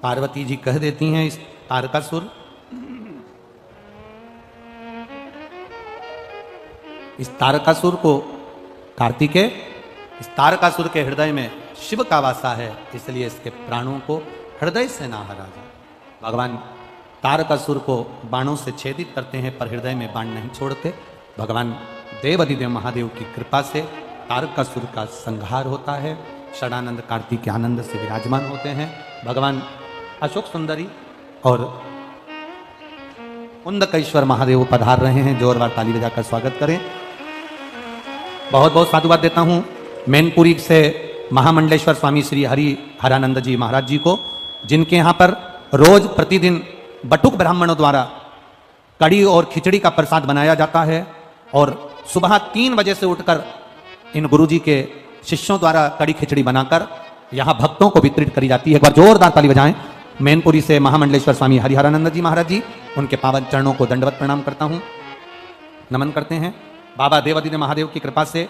पार्वती जी कह देती हैं इस तारकासुर, इस तारकासुर को कार्तिकेय, इस तारकासुर के हृदय में शिव का वासा है, इसलिए इसके प्राणों को हृदय से ना हरा जाए। भगवान तारकासुर को बाणों से छेदित करते हैं पर हृदय में बाण नहीं छोड़ते। भगवान देवाधिदेव महादेव की कृपा से तारकासुर का संहार होता है। षडानंद कार्तिक आनंद से विराजमान होते हैं। भगवान अशोक सुंदरी और कुंदकेश्वर महादेव पधार रहे हैं। जोरदार ताली बजाकर स्वागत करें। बहुत बहुत साधुवाद देता हूं मैनपुरी से महामंडलेश्वर स्वामी श्री हरि हरानंद जी महाराज जी को, जिनके यहाँ पर रोज प्रतिदिन बटुक ब्राह्मणों द्वारा कड़ी और खिचड़ी का प्रसाद बनाया जाता है और सुबह 3 बजे से उठकर इन गुरुजी के शिष्यों द्वारा कड़ी खिचड़ी बनाकर यहाँ भक्तों को वितरित करी जाती है। एक बार जोरदार ताली बजाएं। मैनपुरी से महामंडलेश्वर स्वामी हरिहरानंद जी महाराज जी, उनके पावन चरणों को दंडवत प्रणाम करता हूं, नमन करते हैं। बाबा देवाधिदेव महादेव की कृपा से,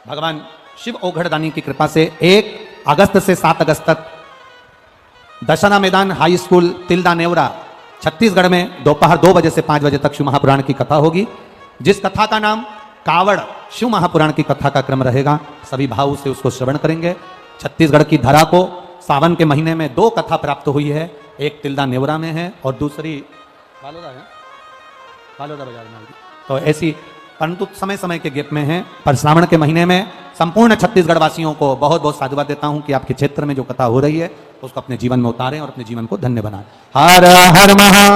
भगवान शिव ओघड़दानी की कृपा से 1 अगस्त से 7 अगस्त तक दशहरा मैदान हाई स्कूल तिल्दा नेवरा छत्तीसगढ़ में दोपहर 2 बजे से 5 बजे तक शिव महापुराण की कथा होगी, जिस कथा का नाम कावड़ शिव महापुराण की कथा का क्रम रहेगा। सभी भाव से उसको श्रवण करेंगे। छत्तीसगढ़ की धरा को सावन के महीने में 2 कथा प्राप्त हुई है, एक तिल्दा नेवरा में है और दूसरी बालोदा है, बालोदा बाजार में। तो ऐसी, परंतु समय समय के गैप में है। पर श्रावण के महीने में संपूर्ण छत्तीसगढ़ वासियों को बहुत बहुत साधुवाद देता हूं कि आपके क्षेत्र में जो कथा हो रही है उसको अपने जीवन में उतारें और अपने जीवन को धन्य बनाएं। हर हर महा